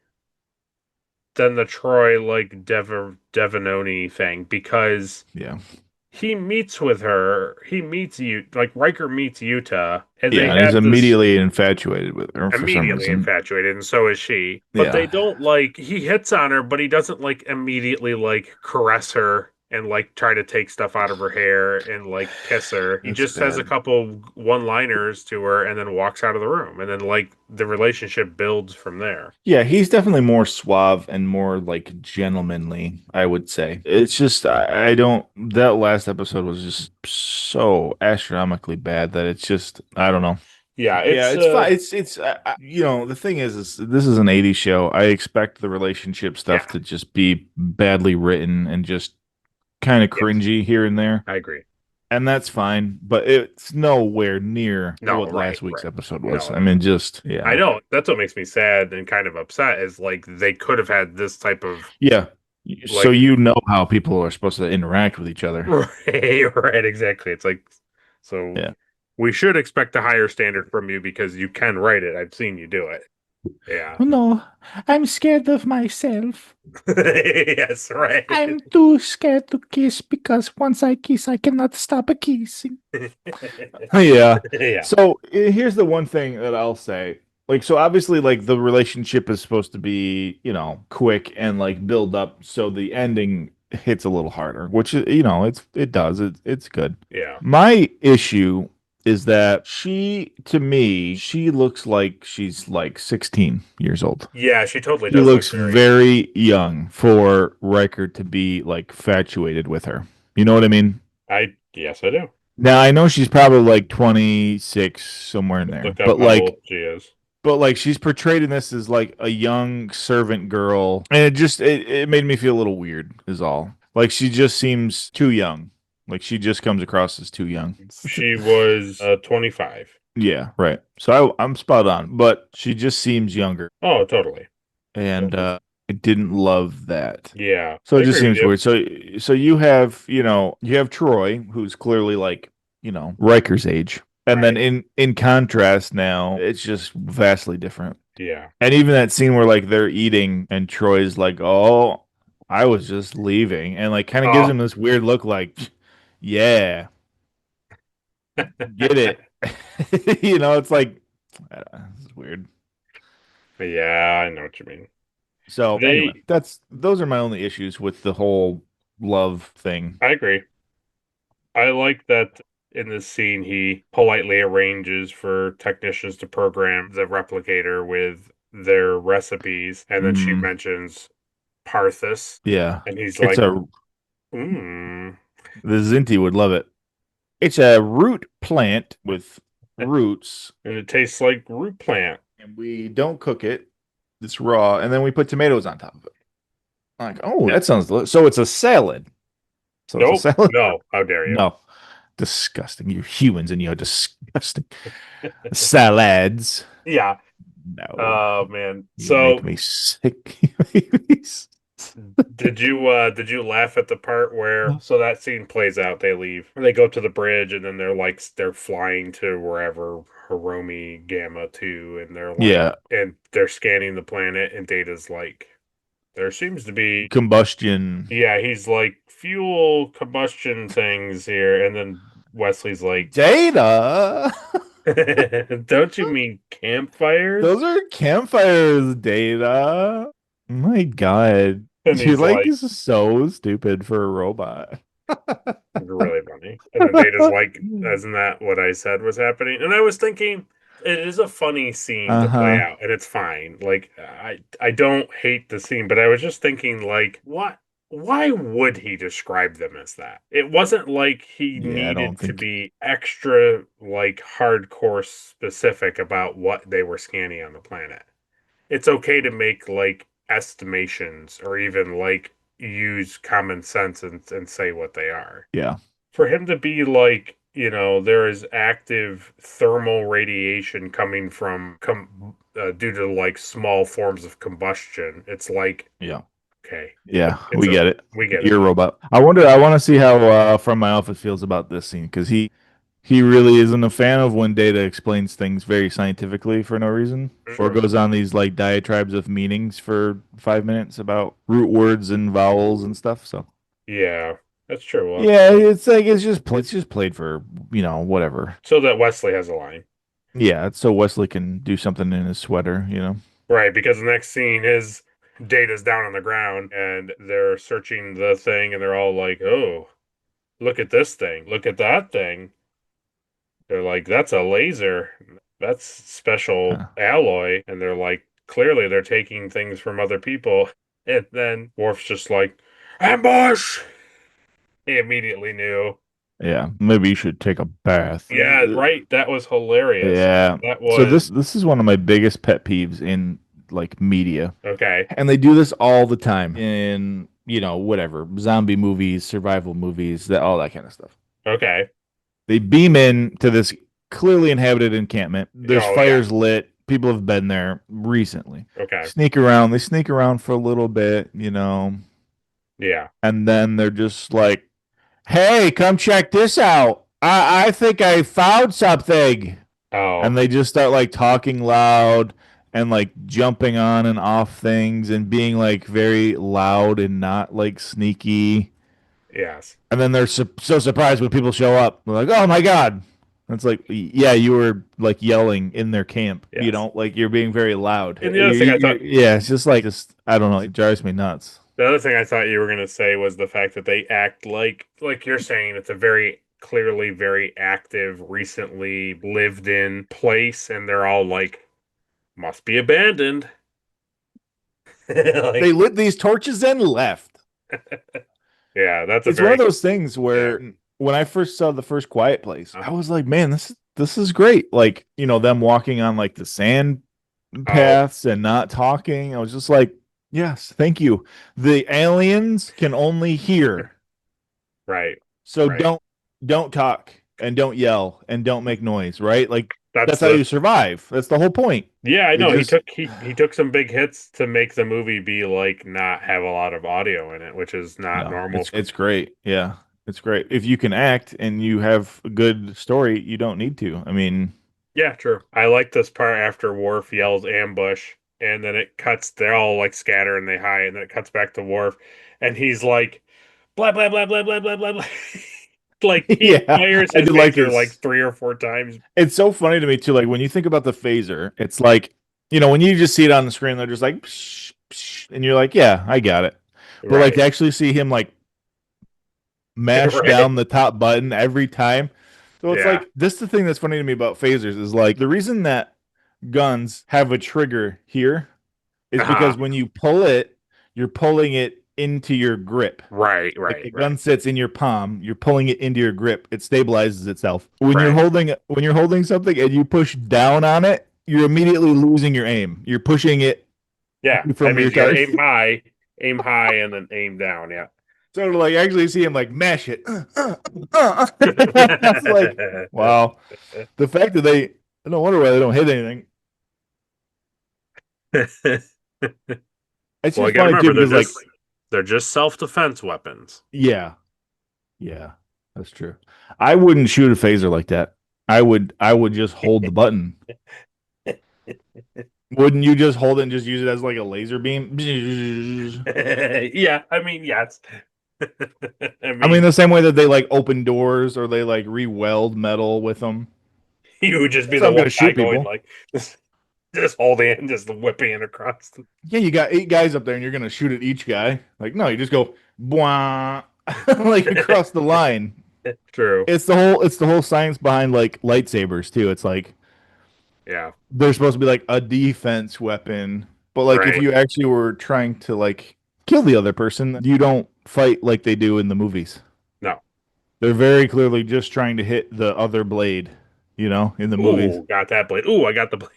than the Troy like Devanoni thing because Yeah. he meets with her, he meets you like Riker meets Utah, and Yeah, they and he's have this immediately infatuated with her for some immediately reason. infatuated, and so is she. But they Yeah, don't like he hits on her, but he doesn't like immediately like caress her and like try to take stuff out of her hair and like kiss her. He that's just says a bad. couple one-liners to her and then walks out of the room. And then like the relationship builds from there. Yeah, he's definitely more suave and more like gentlemanly, I would say. It's just I don't that last episode was just so astronomically bad that it's just I don't know. Yeah, Yeah, it's it's fine. It's you know, the thing is this is an 80s show. I expect the relationship stuff yeah, to just be badly written and just kind of yes, cringy here and there. I agree. And that's fine, but it's nowhere near No, what right, last week's right. episode was. No, I no. mean, just I yeah. know. That's what makes me sad and kind of upset is like they could have had this type of Yeah. So like you know how people are supposed to interact with each other. right, right, exactly. It's like so Yeah. we should expect a higher standard from you because you can write it. I've seen you do it. Yeah. Oh no, I'm scared of myself. Yes, right. I'm too scared to kiss because once I kiss, I cannot stop a kissing. Yeah. Yeah. So here's the one thing that I'll say. Like, so obviously, like the relationship is supposed to be, you know, quick and like build up. So the ending hits a little harder, which you know, it does. It's good. Yeah. My issue is that to me, she looks like she's like 16 years old. Yeah, she totally She does look looks very very young for Riker to be like infatuated with her. You know what I mean? I yes, I do. Now I know she's probably like 26 somewhere in there, Look up how old she is. but like she's portrayed in this as like a young servant girl, and it made me feel a little weird. Is all. Like she just seems too young. Like she just comes across as too young. She was 25. Yeah, right. So I'm spot on, but she just seems younger, Oh, totally. and I didn't love that. Yeah. So I it just agree with seems you. weird. So you have, you know, you have Troy, who's clearly like, you know, Riker's age. And then Right. in contrast now, it's just vastly different. Yeah. And even that scene where like they're eating and Troy's like, "Oh, I was just leaving." And like kind of gives Oh. him this weird look like, "Yeah, get it." You know, it's like it's weird. Yeah, I know what you mean. So anyway, They those are my only issues with the whole love thing. I agree. I like that in this scene he politely arranges for technicians to program the replicator with their recipes, and then she Mm, mentions Parthas, yeah. and he's It's like, a mm. The Zinti would love it. It's a root plant with roots, And it tastes like root plant. and we don't cook it. It's raw, and then we put tomatoes on top of it. I'm like, oh, that sounds delicious. So it's a salad. So it's a Nope, salad? no, how dare you? No. Disgusting. You're humans and you're disgusting. Salads. Yeah. No. Oh man. You So make me sick. You make me Did you laugh at the part where so that scene plays out, they leave. They go to the bridge and then they're flying to wherever Hiromi Gamma 2 and they're like Yeah. and they're scanning the planet and Data's like there seems to be Combustion. yeah, he's like fuel combustion things here and then Wesley's like Data. don't you mean campfires? Those are campfires, Data. My God. And You're he's like, like this is so stupid for a robot. really funny. And then Data's like, isn't that what I said was happening? And I was thinking, it is a funny scene to play out, and it's fine. Like, I don't hate the scene, but I was just thinking, like, what? Why would he describe them as that? It wasn't like he Yeah, I don't needed to think- be extra, like, hardcore specific about what they were scanning on the planet. It's okay to make, like, estimations or even, like, use common sense and say what they are. Yeah. For him to be like, there is active thermal radiation coming from due to like small forms of combustion. It's like, Yeah. okay, Yeah, It's we get it. we get You're a it. robot. I want to see how From My Office feels about this scene because he really isn't a fan of when Data explains things very scientifically for no reason or goes on these like diatribes of meanings for 5 minutes about root words and vowels and stuff. So Yeah, that's true. Well, yeah, it's like it's just played for whatever. so that Wesley has a line, Yeah, it's so Wesley can do something in his sweater. right? Because the next scene is Data's down on the ground and they're searching the thing, and they're all like, "Oh, look at this thing! Look at that thing!" They're like, that's a laser. That's special alloy. And they're like, clearly they're taking things from other people. And then Worf's just like, ambush! He immediately knew. Yeah, maybe you should take a bath. Yeah, right. That was hilarious. Yeah. That was So this is one of my biggest pet peeves in like media. okay. And they do this all the time in, whatever, zombie movies, survival movies, all that kind of stuff. Okay. They beam in to this clearly inhabited encampment. There's fires lit. People have been there recently. Okay. They sneak around for a little bit, Yeah. and then they're just like, hey, come check this out. I think I found something. Oh. And they just start like talking loud and like jumping on and off things and being like very loud and not like sneaky. Yes. And then they're so surprised when people show up. They're like, oh my God. And it's like, yeah, you were like yelling in their camp. Yes. Like you're being very loud. And the other thing I thought, yeah, it's just I don't know. It drives me nuts. the other thing I thought you were going to say was the fact that they act like you're saying it's a very clearly very active, recently lived in place, and they're all like, must be abandoned. They lit these torches and left. Yeah, it's one of those things where when I first saw the first Quiet Place, I was like, man, this is great. Like, them walking on like the sand paths and not talking. I was just like, yes, thank you. The aliens can only hear. Right. So don't talk and don't yell and don't make noise, right? Like that's how the, you survive. That's the whole point. Yeah, I know. Just, he took some big hits to make the movie be like not have a lot of audio in it, which is not normal. It's great. Yeah. It's great. If you can act and you have a good story, you don't need to. I mean, yeah, true. I like this part after Worf yells ambush, and then it cuts. They're all like scatter and they hide, and then it cuts back to Worf, and he's like, blah blah blah blah blah blah blah blah. Like he fires his phaser like 3 or 4 times. It's so funny to me too. Like when you think about the phaser, it's like when you just see it on the screen, they're just like, psh, psh, and you're like, yeah, I got it. But like to actually see him like mash down the top button every time. So it's like this is the thing that's funny to me about phasers is like the reason that guns have a trigger here is because when you pull it, you're pulling it into your grip. Right. Like the gun sits in your palm, you're pulling it into your grip, it stabilizes itself. When you're holding something and you push down on it, you're immediately losing your aim. You're pushing it. Yeah. That means you gotta aim high and then aim down, yeah. So to like actually see him like mash it. It's like, wow. The fact that I don't wonder why they don't hit anything. It's just funny too because They're just self-defense weapons. Yeah. Yeah. That's true. I wouldn't shoot a phaser like that. I would just hold the button. Wouldn't you just hold it and just use it as like a laser beam? Yeah, I mean, yes. I mean, the same way that they like open doors or they like re-weld metal with them. you would just be So the I'm one gonna guy shoot going people. like just holding it and just whipping it across. Yeah, you got 8 guys up there and you're gonna shoot at each guy. Like, no, you just go bwah, like across the line. True. It's the whole science behind like lightsabers too. It's like Yeah. they're supposed to be like a defense weapon, but like if Right. you actually were trying to like kill the other person, you don't fight like they do in the movies. No. They're very clearly just trying to hit the other blade, in the movies. Ooh, got that blade. Ooh, I got the blade.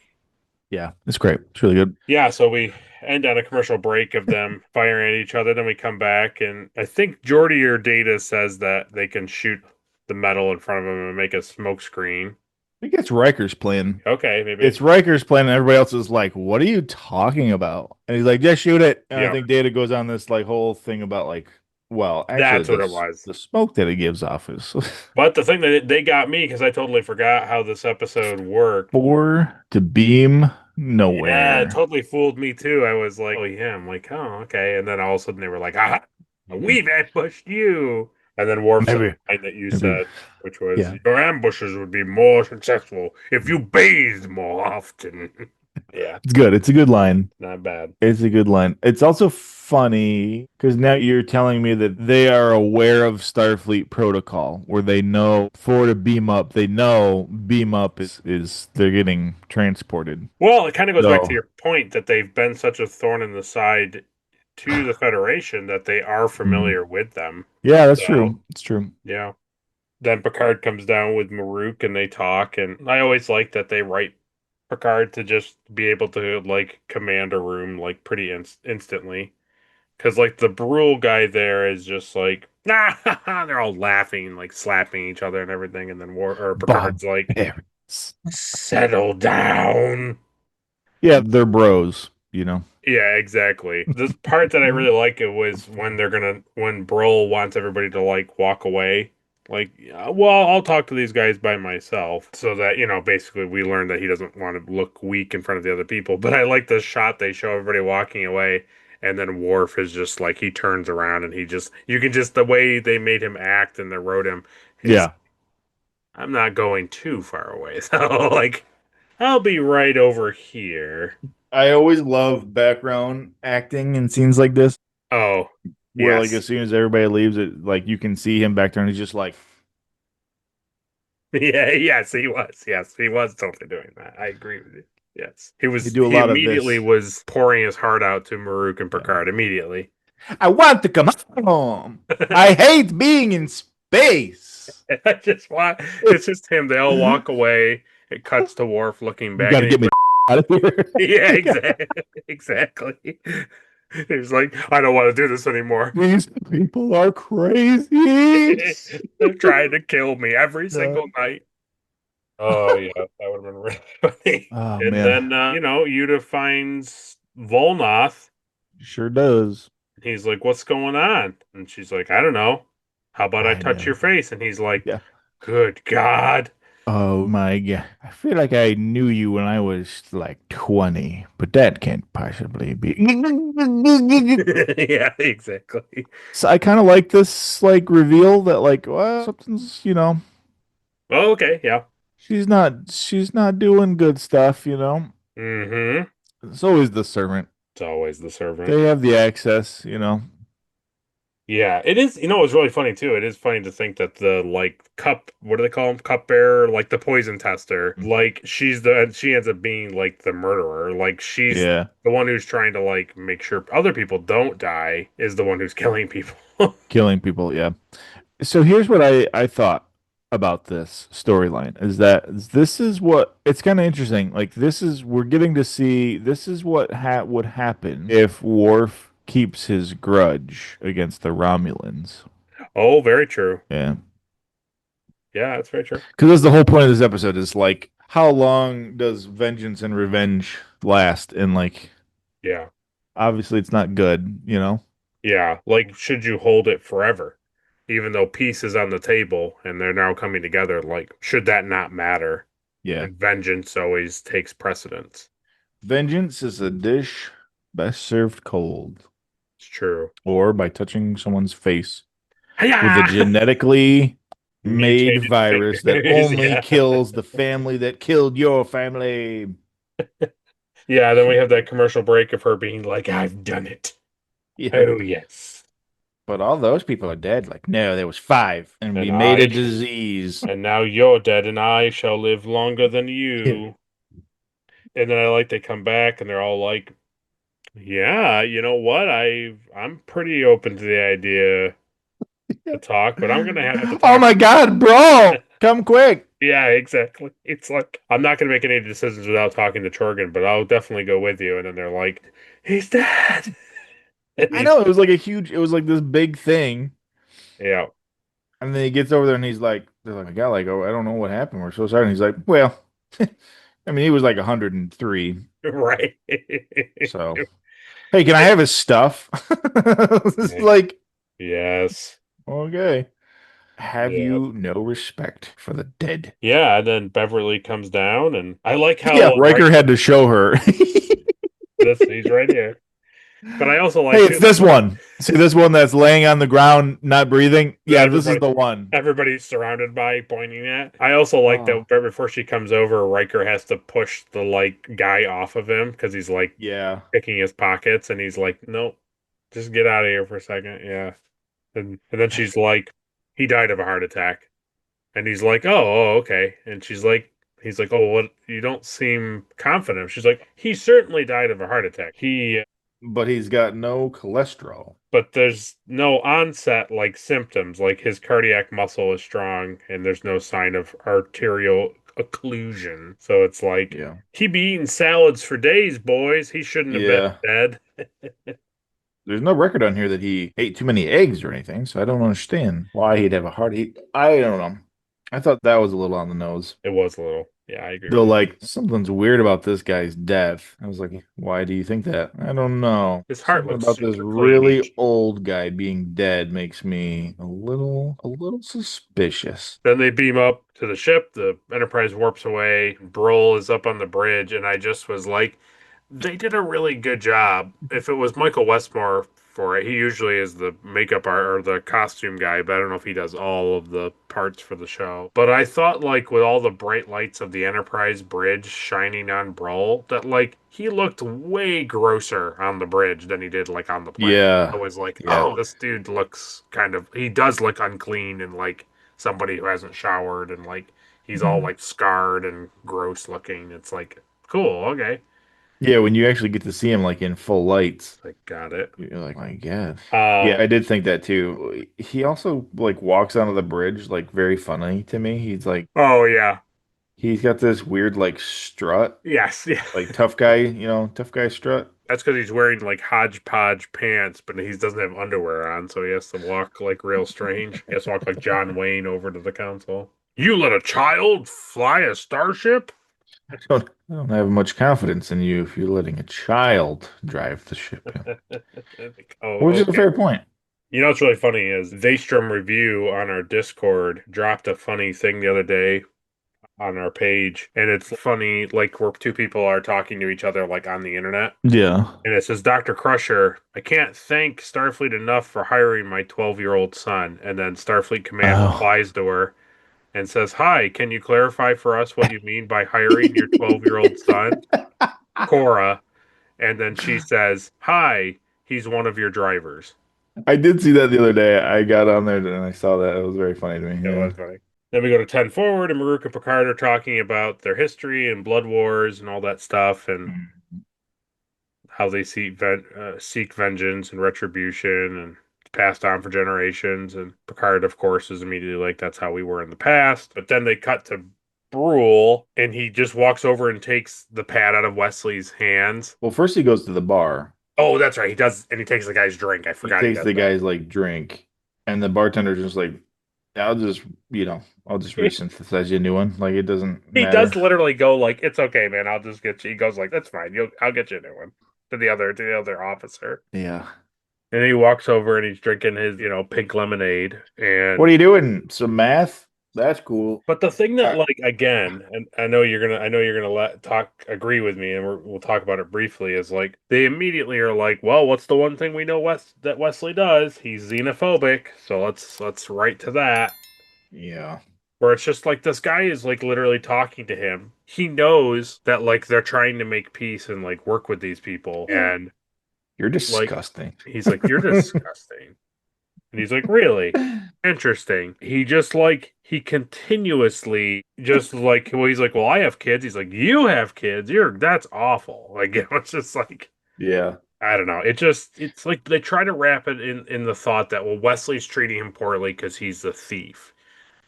Yeah, it's great. It's really good. Yeah, so we end on a commercial break of them firing at each other. Then we come back, and I think Geordi or Data says that they can shoot the metal in front of them and make a smoke screen. I think it's Riker's plan. Okay, maybe. It's Riker's plan, and everybody else is like, "What are you talking about?" And he's like, "Just shoot it." And Yeah. I think Data goes on this like whole thing about like, well, actually, That's what it was. The smoke that it gives off is But the thing that they got me, because I totally forgot how this episode worked. for to beam nowhere. Yeah, it totally fooled me too. I was like, oh yeah, I'm like, oh, okay. And then all of a sudden they were like, ah, we've ambushed you. And then Worf said the line that you said, which was, your ambushes would be more successful if you bathed more often. Yeah. It's good. It's a good line. Not bad. It's a good line. It's also funny because now you're telling me that they are aware of Starfleet protocol where they know to beam up, they know beam up is they're getting transported. Well, it kind of goes back to your point that they've been such a thorn in the side to the Federation that they are familiar with them. Yeah, that's true. It's true. Yeah. Then Picard comes down with Maruk and they talk, and I always like that they write Picard to just be able to like command a room like pretty instantly, because like the Brule guy there is just like they're all laughing, like slapping each other and everything, and then Picard's like, settle down. Yeah, they're bros, Yeah, exactly. The part that I really like it was when when Brule wants everybody to like walk away. Like, well, I'll talk to these guys by myself, so that, basically we learn that he doesn't want to look weak in front of the other people. But I like the shot they show everybody walking away, and then Worf is just like, he turns around and you can just, the way they made him act and they wrote him. Yeah. I'm not going too far away. So, like, I'll be right over here. I always love background acting in scenes like this. Oh, where like as soon as everybody leaves, it like you can see him back there, and he's just like, yeah, yes, he was. Yes, he was totally doing that. I agree with you. Yes, he was. He immediately was pouring his heart out to Maruk and Picard immediately. I want to come home. I hate being in space. I just want. It's just him. They all walk away. It cuts to Worf looking back. You gotta get me out of here. Yeah, exactly. He's like, I don't want to do this anymore. These people are crazy. They're trying to kill me every single night. Oh, yeah. That would have been really funny. Oh, and man. then, Yuta finds Volnoth. Sure does. He's like, what's going on? And she's like, I don't know. How about I touch your face? And he's like, good God. Oh my God. I feel like I knew you when I was like 20, but that can't possibly be. Yeah, exactly. So I kind of like this like reveal that like, well, something's, Oh, okay, yeah. She's not doing good stuff, Mm-hmm. It's always the servant. It's always the servant. They have the access, Yeah, it is. It's really funny too. It is funny to think that the what do they call him? Cupbearer, like the poison tester. Like she ends up being like the murderer. Like she's the one who's trying to like make sure other people don't die is the one who's killing people. Killing people, yeah. So here's what I thought about this storyline is that this is what it's kind of interesting. Like we're getting to see this is what would happen if Worf keeps his grudge against the Romulans. Oh, very true. Yeah. Yeah, that's very true. Because that's the whole point of this episode is like, how long does vengeance and revenge last? And like, yeah, obviously it's not good, Yeah, like should you hold it forever? Even though peace is on the table and they're now coming together, like should that not matter? Yeah. And vengeance always takes precedence. Vengeance is a dish best served cold It's true. or by touching someone's face with a Hiya! genetically made Mutated virus that fingers, only yeah. kills the family that killed your family. Yeah, then we have that commercial break of her being like, I've done it. Yeah. Oh, yes. But all those people are dead. Like, no, there was 5, and we And made a I, disease. and now you're dead, and I shall live longer than you. And then I like they come back and they're all like, yeah, you know what? I'm pretty open to the idea to talk, but I'm gonna have to Oh talk. my God, bro! Come quick! Yeah, exactly. It's like I'm not gonna make any decisions without talking to Chorgan, but I'll definitely go with you. And then they're like, he's dead. And I know it was like it was like this big thing, yeah, and then he gets over there and he's like, "They're like, God, like, oh, I don't know what happened. We're so sorry." And he's like, "Well, I mean, he was like 103, right. so hey, can I have his stuff?" It's like, Yes. okay, have Yeah. you no respect for the dead? Yeah, and then Beverly comes down, and I like how Yeah, Riker had to show her. he's right here. But I also like Hey, it's this one. See this one that's laying on the ground, not breathing? Yeah, this is the one. Everybody's surrounded by pointing at. I also like that right before she comes over, Riker has to push the like guy off of him because he's like Yeah. picking his pockets, and he's like, "Nope, just get out of here for a second." Yeah, and then she's like, "He died of a heart attack," and he's like, "Oh, okay," and she's like. He's like, "Oh, what? You don't seem confident." She's like, "He certainly died of a heart attack. But he's got no cholesterol. But there's no onset like symptoms, like his cardiac muscle is strong and there's no sign of arterial occlusion. So it's like Yeah. he be eating salads for days, boys. He shouldn't have been Yeah. dead. There's no record on here that he ate too many eggs or anything, so I don't understand why he'd have a heart. I don't know. I thought that was a little on the nose. It was a little. Yeah, I agree Though, with like, something's weird about this guy's death. I was like, why do you think that? I don't know. His heart Something looks about this super really clean. old guy being dead makes me a little suspicious. Then they beam up to the ship. The Enterprise warps away. Broll is up on the bridge, and I just was like, they did a really good job. If it was Michael Westmore for it, he usually is the makeup art or the costume guy, but I don't know if he does all of the parts for the show. But I thought, like, with all the bright lights of the Enterprise bridge shining on Broll, that, like, he looked way grosser on the bridge than he did, like, on the planet. Yeah. I was like, Yeah. oh, this dude looks he does look unclean and, like, somebody who hasn't showered and, like, he's all, like, scarred and gross looking. It's like, cool, okay. Yeah, when you actually get to see him like in full lights, Like, got it. you're like, my God. Yeah, I did think that too. He also like walks onto the bridge like very funny to me. He's like, oh yeah, he's got this weird like strut, yes, yeah. like tough guy, tough guy strut. That's because he's wearing like hodgepodge pants, but he doesn't have underwear on, so he has to walk like real strange. He has to walk like John Wayne over to the council. You let a child fly a starship? I don't have much confidence in you if you're letting a child drive the ship. Oh, Which is a fair point. You know what's really funny is Daystrom Review on our Discord dropped a funny thing the other day on our page, and it's funny like where two people are talking to each other like on the internet. Yeah. And it says, Dr. Crusher, I can't thank Starfleet enough for hiring my 12-year-old son. And then Starfleet Command replies to her and says, hi, can you clarify for us what you mean by hiring your 12-year-old son? Cora. And then she says, hi, he's one of your drivers. I did see that the other day. I got on there and I saw that. It was very funny to me. It was funny. Then we go to 10 forward, and Maruk and Picard are talking about their history and blood wars and all that stuff, and how they seek vengeance and retribution, and it's passed on for generations. And Picard, of course, is immediately like, that's how we were in the past. But then they cut to Brule, and he just walks over and takes the pad out of Wesley's hands. Well, first he goes to the bar. Oh, that's right. He does, and he takes the guy's drink. I forgot. He takes the guy's like drink, and the bartender's just like, I'll just resynthesize you a new one. Like it doesn't He matter. does literally go like, it's okay, man. I'll just get you. He goes like, that's fine. I'll get you a new one to the other officer. Yeah. And he walks over and he's drinking his, pink lemonade. And What are you doing? Some math? That's cool. but the thing that, like, again, and I know you're gonna agree with me, and we'll talk about it briefly. Is like they immediately are like, well, what's the one thing we know that Wesley does? He's xenophobic, so let's write to that. Yeah. Where it's just like this guy is like literally talking to him. He knows that like they're trying to make peace and like work with these people, and You're like disgusting. he's like, you're disgusting. And he's like, really? Interesting. He just like, he continuously just like, well, he's like, well, I have kids. He's like, you have kids. That's awful. Like, it's just like, Yeah. I don't know. It's like they try to wrap it in the thought that, well, Wesley's treating him poorly because he's the thief.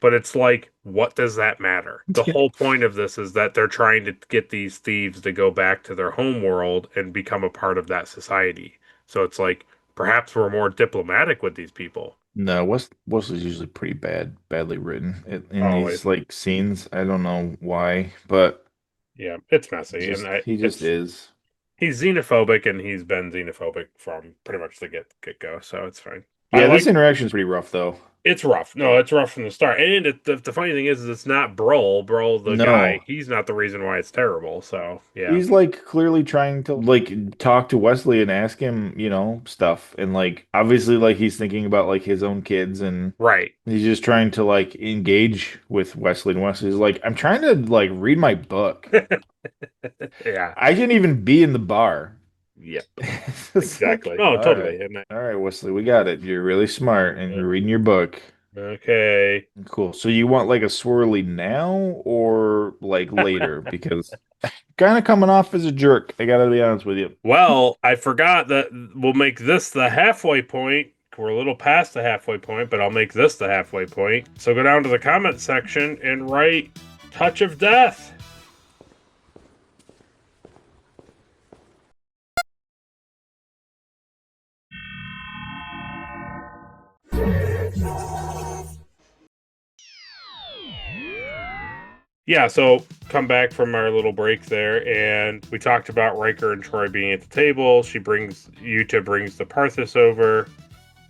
But it's like, what does that matter? The whole point of this is that they're trying to get these thieves to go back to their home world and become a part of that society. So it's like, perhaps we're more diplomatic with these people. No, Wesley's usually pretty badly written in Always. these like scenes. I don't know why, but Yeah, it's messy. he just is. he's xenophobic and he's been xenophobic from pretty much the get go, so it's fine. Yeah, I like this interaction's pretty rough though. It's rough. No, it's rough from the start. And the funny thing is it's not Broll. Broll, the guy, No. he's not the reason why it's terrible. So, yeah. He's like clearly trying to like talk to Wesley and ask him, stuff. And like obviously like he's thinking about like his own kids and Right. he's just trying to like engage with Wesley. And Wesley's like, I'm trying to like read my book. Yeah. I didn't even be in the bar. Yep. It's Exactly. like, No, all totally. right. And All right, Wesley, we got it. You're really smart and you're reading your book. okay. Cool. So you want like a swirly now or like later? Because kind of coming off as a jerk. I gotta be honest with you. Well, I forgot that we'll make this the halfway point. We're a little past the halfway point, but I'll make this the halfway point. So go down to the comment section and write Touch of Death. Yeah, so come back from our little break there, and we talked about Riker and Troy being at the table. Yuta brings the Parthas over.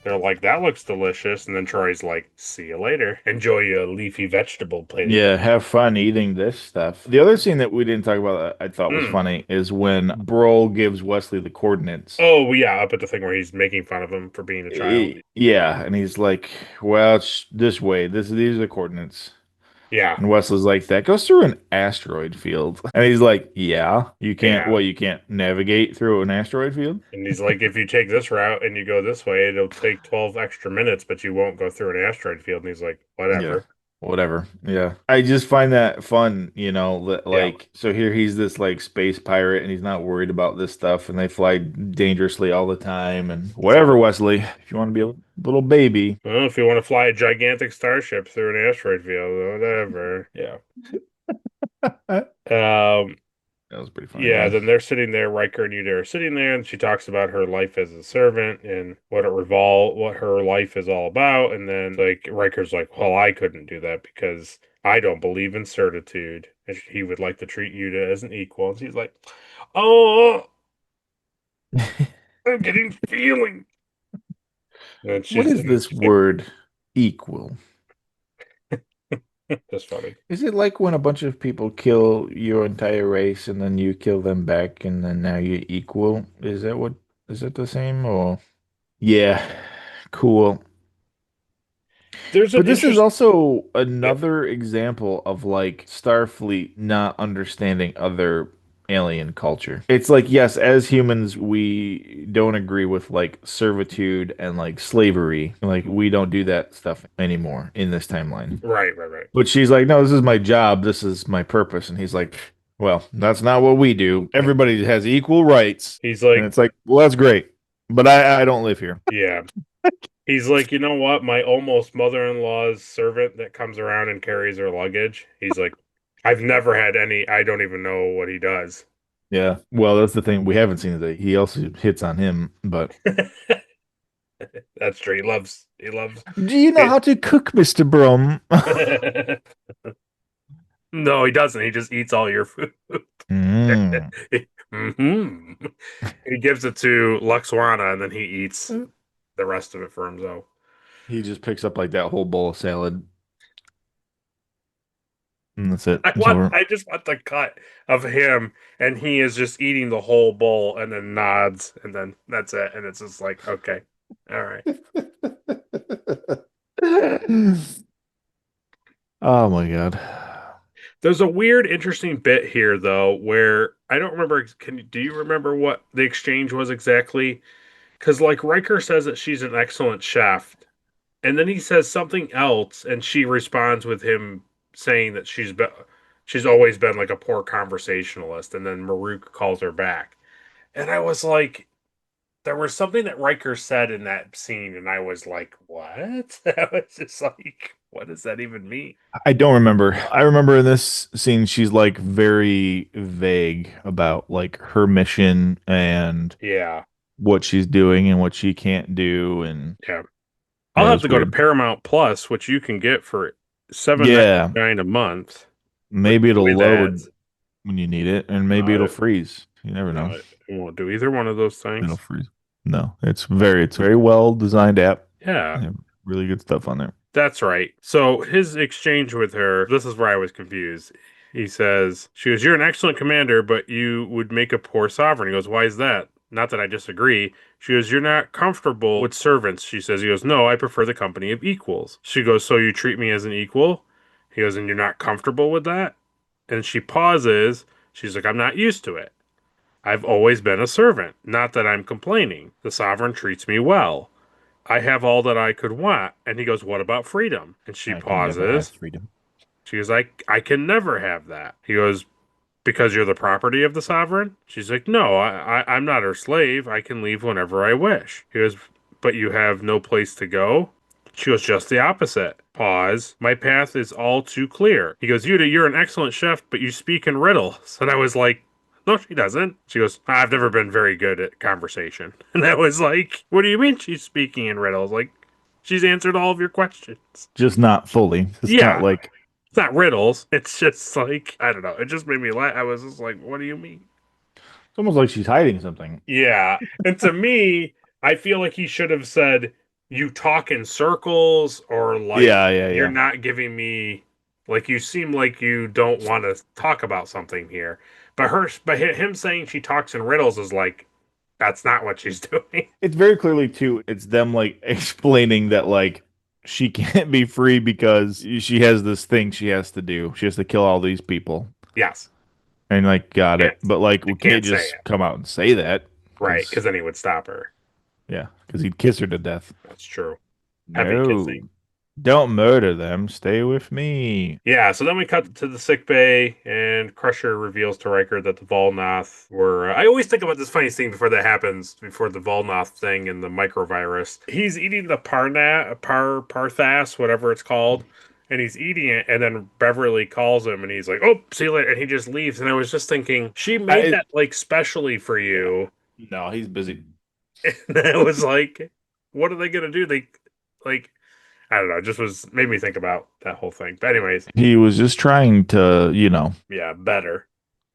They're like, that looks delicious. And then Troy's like, see you later. Enjoy your leafy vegetable plate. Yeah, have fun eating this stuff. The other scene that we didn't talk about that I thought was funny is when Brol gives Wesley the coordinates. Oh, yeah, up at the thing where he's making fun of him for being a child. Yeah, and he's like, well, it's this way. These are the coordinates. Yeah. And Wesley's like, that goes through an asteroid field. And he's like, yeah, you can't, Yeah. you can't navigate through an asteroid field? And he's like, if you take this route and you go this way, it'll take 12 extra minutes, but you won't go through an asteroid field. And he's like, whatever. Yeah. Whatever. Yeah. I just find that fun, like, so here he's this like space pirate and he's not worried about this stuff and they fly dangerously all the time and whatever, Wesley, if you want to be a little baby. Well, if you want to fly a gigantic starship through an asteroid field, whatever. Yeah. That was pretty funny. Yeah, then they're sitting there, Riker and Yuta are sitting there, and she talks about her life as a servant and what her life is all about. And then like Riker's like, well, I couldn't do that because I don't believe in certitude. And he would like to treat Yuta as an equal. And she's like, oh, I'm getting feeling. What is this word equal? That's funny. Is it like when a bunch of people kill your entire race and then you kill them back and then now you're equal? Is it the same or? Yeah, cool. But this is also another example of like Starfleet not understanding other alien culture. It's like, yes, as humans, we don't agree with like servitude and like slavery. Like we don't do that stuff anymore in this timeline. Right. But she's like, no, this is my job. This is my purpose. And he's like, well, that's not what we do. Everybody has equal rights. He's like, and it's like, well, that's great. But I don't live here. Yeah. He's like, you know what? My almost mother-in-law's servant that comes around and carries her luggage. He's like, I've never had any. I don't even know what he does. Yeah. Well, that's the thing. We haven't seen it. He also hits on him, but that's true. He loves. Do you know how to cook, Mr. Brum? No, he doesn't. He just eats all your food. Mm. He gives it to Luxwana and then he eats the rest of it for himself. He just picks up like that whole bowl of salad. And that's it. I It's want. over. I just want the cut of him, and he is just eating the whole bowl, and then nods, and then that's it. And it's just like, okay, all right. Oh my God. There's a weird, interesting bit here, though, where I don't remember. Do you remember what the exchange was exactly? Because like Riker says that she's an excellent chef, and then he says something else, and she responds with him saying that she's always been like a poor conversationalist, and then Maruk calls her back, and I was like, there was something that Riker said in that scene, and I was like, what? I was just like, what does that even mean? I don't remember. I remember in this scene she's like very vague about like her mission and Yeah, what she's doing and what she can't do, and yeah. I'll yeah, have it's to go to weird. Paramount Plus, which you can get for Yeah, $7.99 a month maybe it'll with load ads. when you need it, and maybe No, it'll freeze. You never know. it won't do either one of those It'll things. freeze. No, it's very well designed app. Yeah, They have really good stuff on there. that's right. So his exchange with her, this is where I was confused. He says, she goes, "You're an excellent commander, but you would make a poor sovereign." He goes, "Why is that?" Not that I disagree. She goes, "You're not comfortable with servants." She says, he goes, "No, I prefer the company of equals." She goes, "So you treat me as an equal?" He goes, "And you're not comfortable with that?" And she pauses. She's like, "I'm not used to it. I've always been a servant. Not that I'm complaining. The sovereign treats me well. I have all that I could want." And he goes, "What about freedom?" And she I can never have pauses. freedom. She goes, I can never have that. He goes, "Because you're the property of the sovereign?" She's like, "No, I'm not her slave. I can leave whenever I wish." He goes, "But you have no place to go?" She goes, "Just the opposite." Pause. "My path is all too clear." He goes, "Yuta, you're an excellent chef, but you speak in riddles." And I was like, "No, she doesn't." She goes, "I've never been very good at conversation." And I was like, "What do you mean she's speaking in riddles? Like, she's answered all of your questions." Just not fully. It's not Yeah, like it's not riddles. It's just like, I don't know. It just made me laugh. I was just like, what do you mean? it's almost like she's hiding something. Yeah. And to me, I feel like he should have said, "You talk in circles," or like, Yeah, yeah, "You're yeah. not giving me, like, you seem like you don't want to talk about something here." But him saying she talks in riddles is like, that's not what she's doing. It's very clearly too, it's them like explaining that like she can't be free because she has this thing she has to do. She has to kill all these people. Yes. And like got Can't, it. But like we can't can't say just it. come out and say that Right. because Because then he would stop her. yeah, because he'd kiss her to death. That's true. Heavy No. kissing. Don't murder them. Stay with me. Yeah, so then we cut to the sick bay, and Crusher reveals to Riker that the Volnoth were. I always think about this funny thing before that happens, before the Volnoth thing and the microvirus. He's eating the Parthas, whatever it's called, and he's eating it, and then Beverly calls him, and he's like, "Oh, see you later," and he just leaves. And I was just thinking, she made I, that like specially for you, no, he's busy. and I was like, what are they gonna do? They like. I don't know. It just made me think about that whole thing. But anyways, He was just trying to, yeah, better.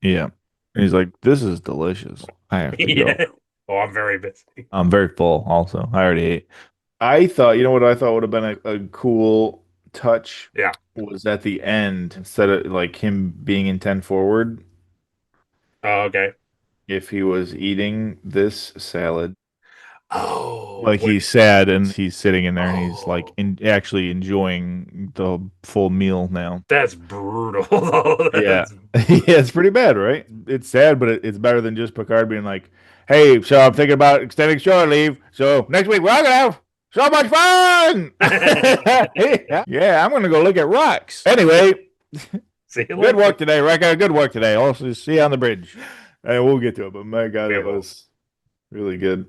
yeah. He's like, this is delicious. I have to go. Yeah. Oh, I'm very busy. I'm very full also. I already ate. I thought, you know what I thought would have been a cool touch Yeah. was at the end, instead of like him being in 10 forward, Oh, okay. if he was eating this salad. Oh, Like he's sad and he's sitting in there and he's like oh, actually enjoying the full meal now. that's brutal. though. Yeah. That's Yeah, it's pretty bad, right? It's sad, but it's better than just Picard being like, "Hey, so I'm thinking about extending shore leave. So next week we're all gonna have so much fun." Yeah, I'm gonna go look at rocks. Anyway, See you good later. work today, Riker. Good work today. Also, see you on the bridge. And we'll get to it, but my God, We it will. was really good.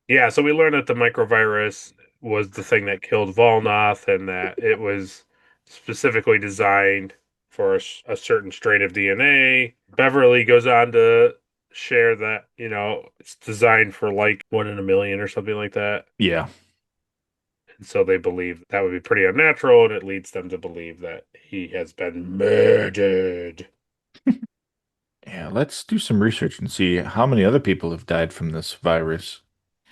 Yeah, so we learned that the microvirus was the thing that killed Volnoth, and that it was specifically designed for a certain strain of DNA. Beverly goes on to share that, it's designed for like 1 in a million or something like that. Yeah. And so they believe that would be pretty unnatural, and it leads them to believe that he has been murdered. Yeah, let's do some research and see how many other people have died from this virus.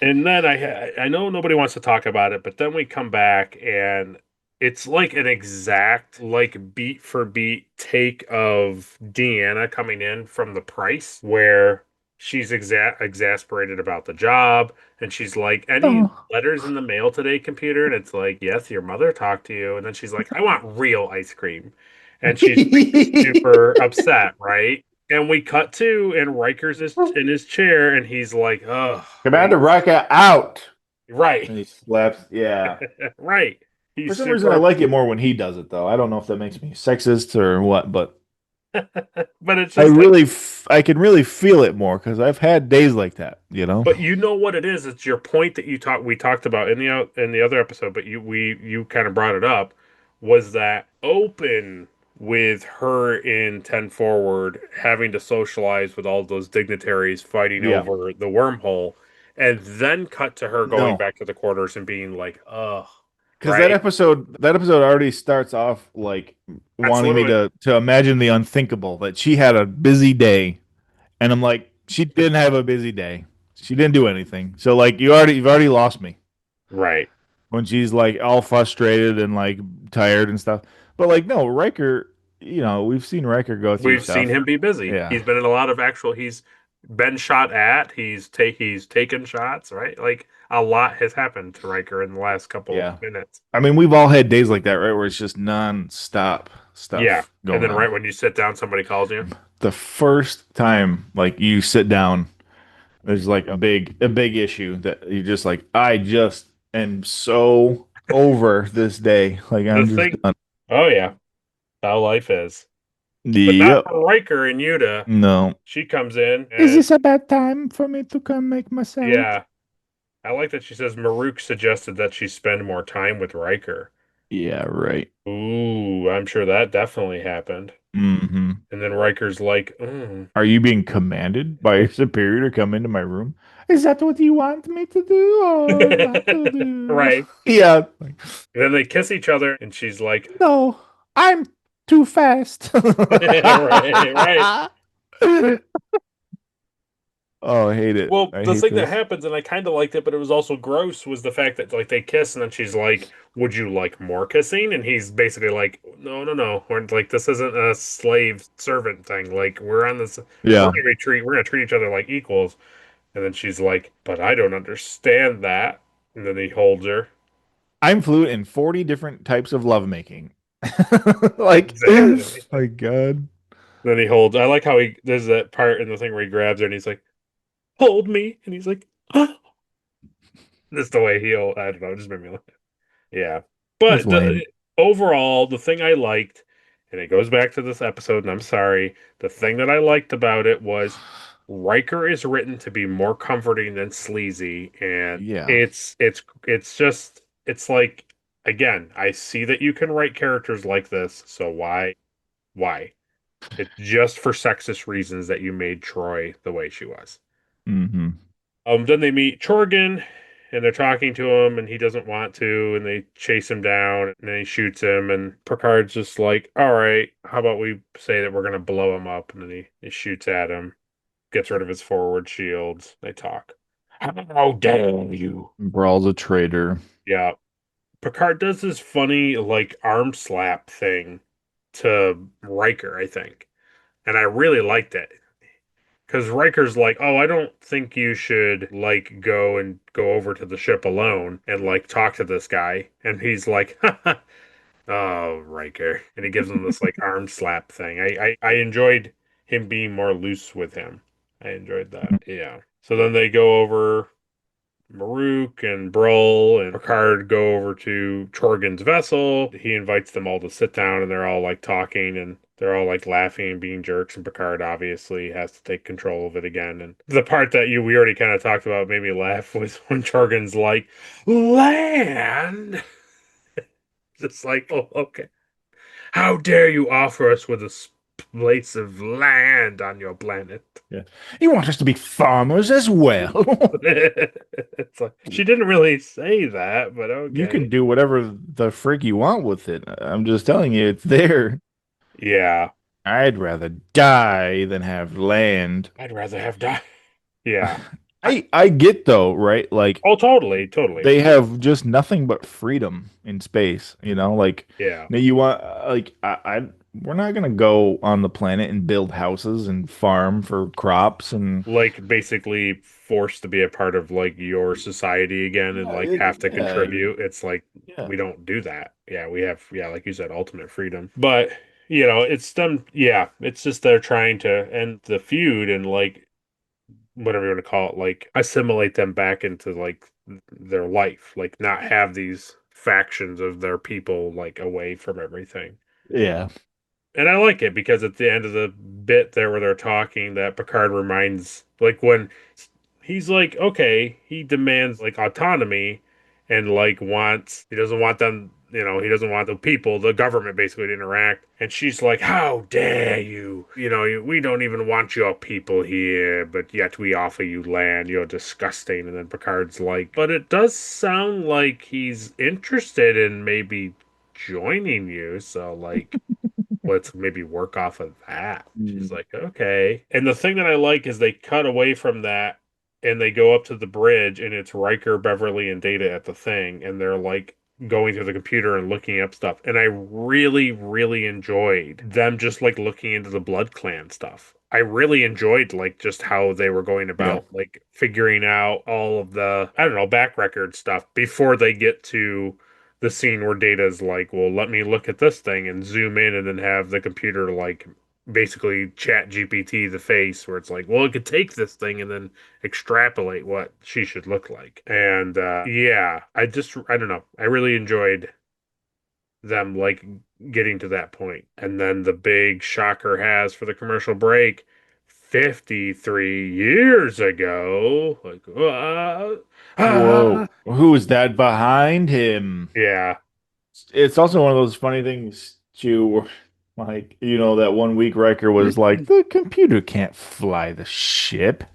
And then I know nobody wants to talk about it, but then we come back and it's like an exact like beat for beat take of Deanna coming in from The Price, where she's exasperated about the job, and she's like, "Any Oh. letters in the mail today, computer?" And it's like, "Yes, your mother talked to you." And then she's like, "I want real ice cream," and she's like super upset, right? And we cut to, and Riker's in his chair, and he's like, "Oh, Commander Riker out. right, And he slaps. Yeah. right." For He's some reason, I super, like it more when he does it, though. I don't know if that makes me sexist or what, but but it's just like, I can really feel it more because I've had days like that, you know? but you know what it is? It's your point that we talked about in the other episode, but you kind of brought it up, was that open with her in 10 forward having to socialize with all those dignitaries fighting Yeah. over the wormhole, and then cut to her going No. back to the quarters and being like, "Ugh." Because Right? that episode already starts off like That's wanting me literally to imagine the unthinkable, that she had a busy day. And I'm like, she didn't have a busy day. She didn't do anything. So like you've already lost me right. when she's like all frustrated and like tired and stuff. But like no, Riker, we've seen Riker go through We've seen stuff. him be busy. Yeah. He's been in a lot of actual. He's been shot at. He's taken shots. Right, like a lot has happened to Riker in the last couple of Yeah. minutes. I mean, we've all had days like that, right? Where it's just non-stop Yeah, stuff and going then on. right when you sit down, somebody calls you. The first time like you sit down, there's like a big issue that you're just like, I just am so over this day. Like The I'm just thing. done. Oh yeah, how life is. But not Yep. for Riker and Yuta. No. She comes in Is and this a bad time for me to come make myself? yeah, I like that she says Maruk suggested that she spend more time with Riker. Yeah, right. Ooh, I'm sure that definitely happened. Hmm. And then Riker's like, mm. Are you being commanded by your superior to come into my room? Is that what you want me to do or not to do? Right. Yeah. And then they kiss each other, and she's like, No, I'm too fast. right, right. Oh, I hate it. Well, I the hate thing that this. happens, and I kind of liked it, but it was also gross, was the fact that like they kiss, and then she's like, "Would you like more kissing?" And he's basically like, "No, no, no. We're like this isn't a slave servant thing. Like we're on this. Yeah. We're gonna treat each other like equals." And then she's like, "But I don't understand that." And then he holds her. I'm fluent in 40 different types of lovemaking. Like, Exactly. my God. Then he holds. I like how he there's that part in the thing where he grabs her and he's like, "Hold me," and he's like, "Huh?" That's the way he'll. I don't know. It just made me laugh. Yeah, That's but lame. overall, the thing I liked, and it goes back to this episode, and I'm sorry, the thing that I liked about it was Riker is written to be more comforting than sleazy, and Yeah. it's just it's like again, I see that you can write characters like this, so why? It's just for sexist reasons that you made Troy the way she was. Hmm. Then they meet Chorgan, and they're talking to him, and he doesn't want to, and they chase him down, and then he shoots him, and Picard's just like, "All right, how about we say that we're gonna blow him up?" And then he shoots at him, gets rid of his forward shields. They talk. How dare you? Brawl's a traitor. Yeah, Picard does this funny like arm slap thing to Riker, I think, and I really liked it. Because Riker's like, "Oh, I don't think you should like go over to the ship alone and like talk to this guy." And he's like, "Oh, Riker," and he gives him this like arm slap thing. I enjoyed him being more loose with him. I enjoyed that. Yeah. So then they go over. Maruk and Brull and Picard go over to Chorgan's vessel. He invites them all to sit down, and they're all like talking, and they're all like laughing and being jerks. And Picard obviously has to take control of it again. And the part that we already kind of talked about made me laugh was when Chorgan's like, "Land," just like, "Oh, okay. How dare you offer us with a place of land on your planet?" Yeah. You want us to be farmers as well? It's like she didn't really say that, but You can okay. do whatever the frick you want with it. I'm just telling you, it's there. Yeah, I'd rather die than have land. I'd rather have died. Yeah, I get though, right? Like Oh, totally, totally. they have just nothing but freedom in space, like Yeah. now you want like I we're not gonna go on the planet and build houses and farm for crops and Like basically forced to be a part of like your society again and like have to yeah, contribute. It's like yeah. we don't do that. Yeah, we have, yeah, like you said, ultimate freedom. But it's them. Yeah, it's just they're trying to end the feud and like whatever you want to call it, like assimilate them back into like their life, like not have these factions of their people like away from everything. Yeah. And I like it because at the end of the bit there where they're talking, that Picard reminds, like when he's like, okay, he demands like autonomy and like he doesn't want them, he doesn't want the people, the government basically to interact. And she's like, how dare you? We don't even want your people here, but yet we offer you land. You're disgusting. And then Picard's like, but it does sound like he's interested in maybe joining you. So like, let's maybe work off of that. She's Mm. like, okay. And the thing that I like is they cut away from that and they go up to the bridge and it's Riker, Beverly, and Data at the thing. And they're like going through the computer and looking up stuff. And I really, really enjoyed them just like looking into the Blood Clan stuff. I really enjoyed like just how they were going Yeah. about like figuring out all of the, I don't know, back record stuff before they get to the scene where Data's like, well, let me look at this thing and zoom in and then have the computer like basically chat GPT the face where it's like, well, it could take this thing and then extrapolate what she should look like. And yeah, I don't know. I really enjoyed them like getting to that point. And then the big shocker has for the commercial break 53 years ago. Like, Whoa. Who is that behind him? yeah. It's also one of those funny things too, where, like, that one week Riker was like, the computer can't fly the ship.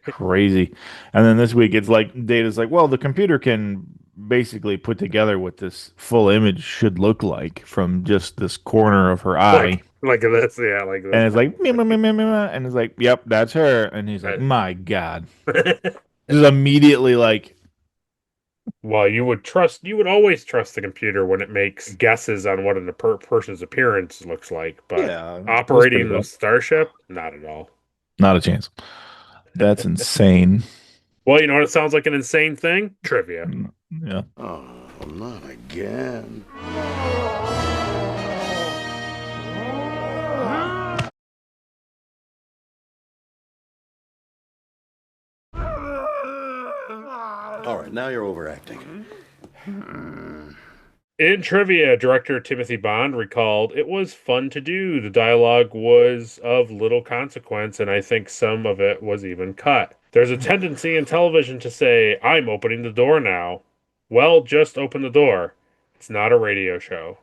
Crazy. And then this week it's like Data's like, well, the computer can basically put together what this full image should look like from just this corner of her eye. Like this, yeah, like And this. it's like, meh, meh, meh, meh, meh, meh. And it's like, yep, that's her. And he's like, my God. Just immediately like, Well, you would always trust the computer when it makes guesses on what a person's appearance looks like, but yeah, that's pretty operating the cool. starship, not at all. Not a chance. That's insane. Well, you know what it sounds like an insane thing? Trivia. Yeah. Oh, not again. All right, now you're overacting. In trivia, director Timothy Bond recalled, it was fun to do. The dialogue was of little consequence, and I think some of it was even cut. There's a tendency in television to say, I'm opening the door now. Well, just open the door. It's not a radio show.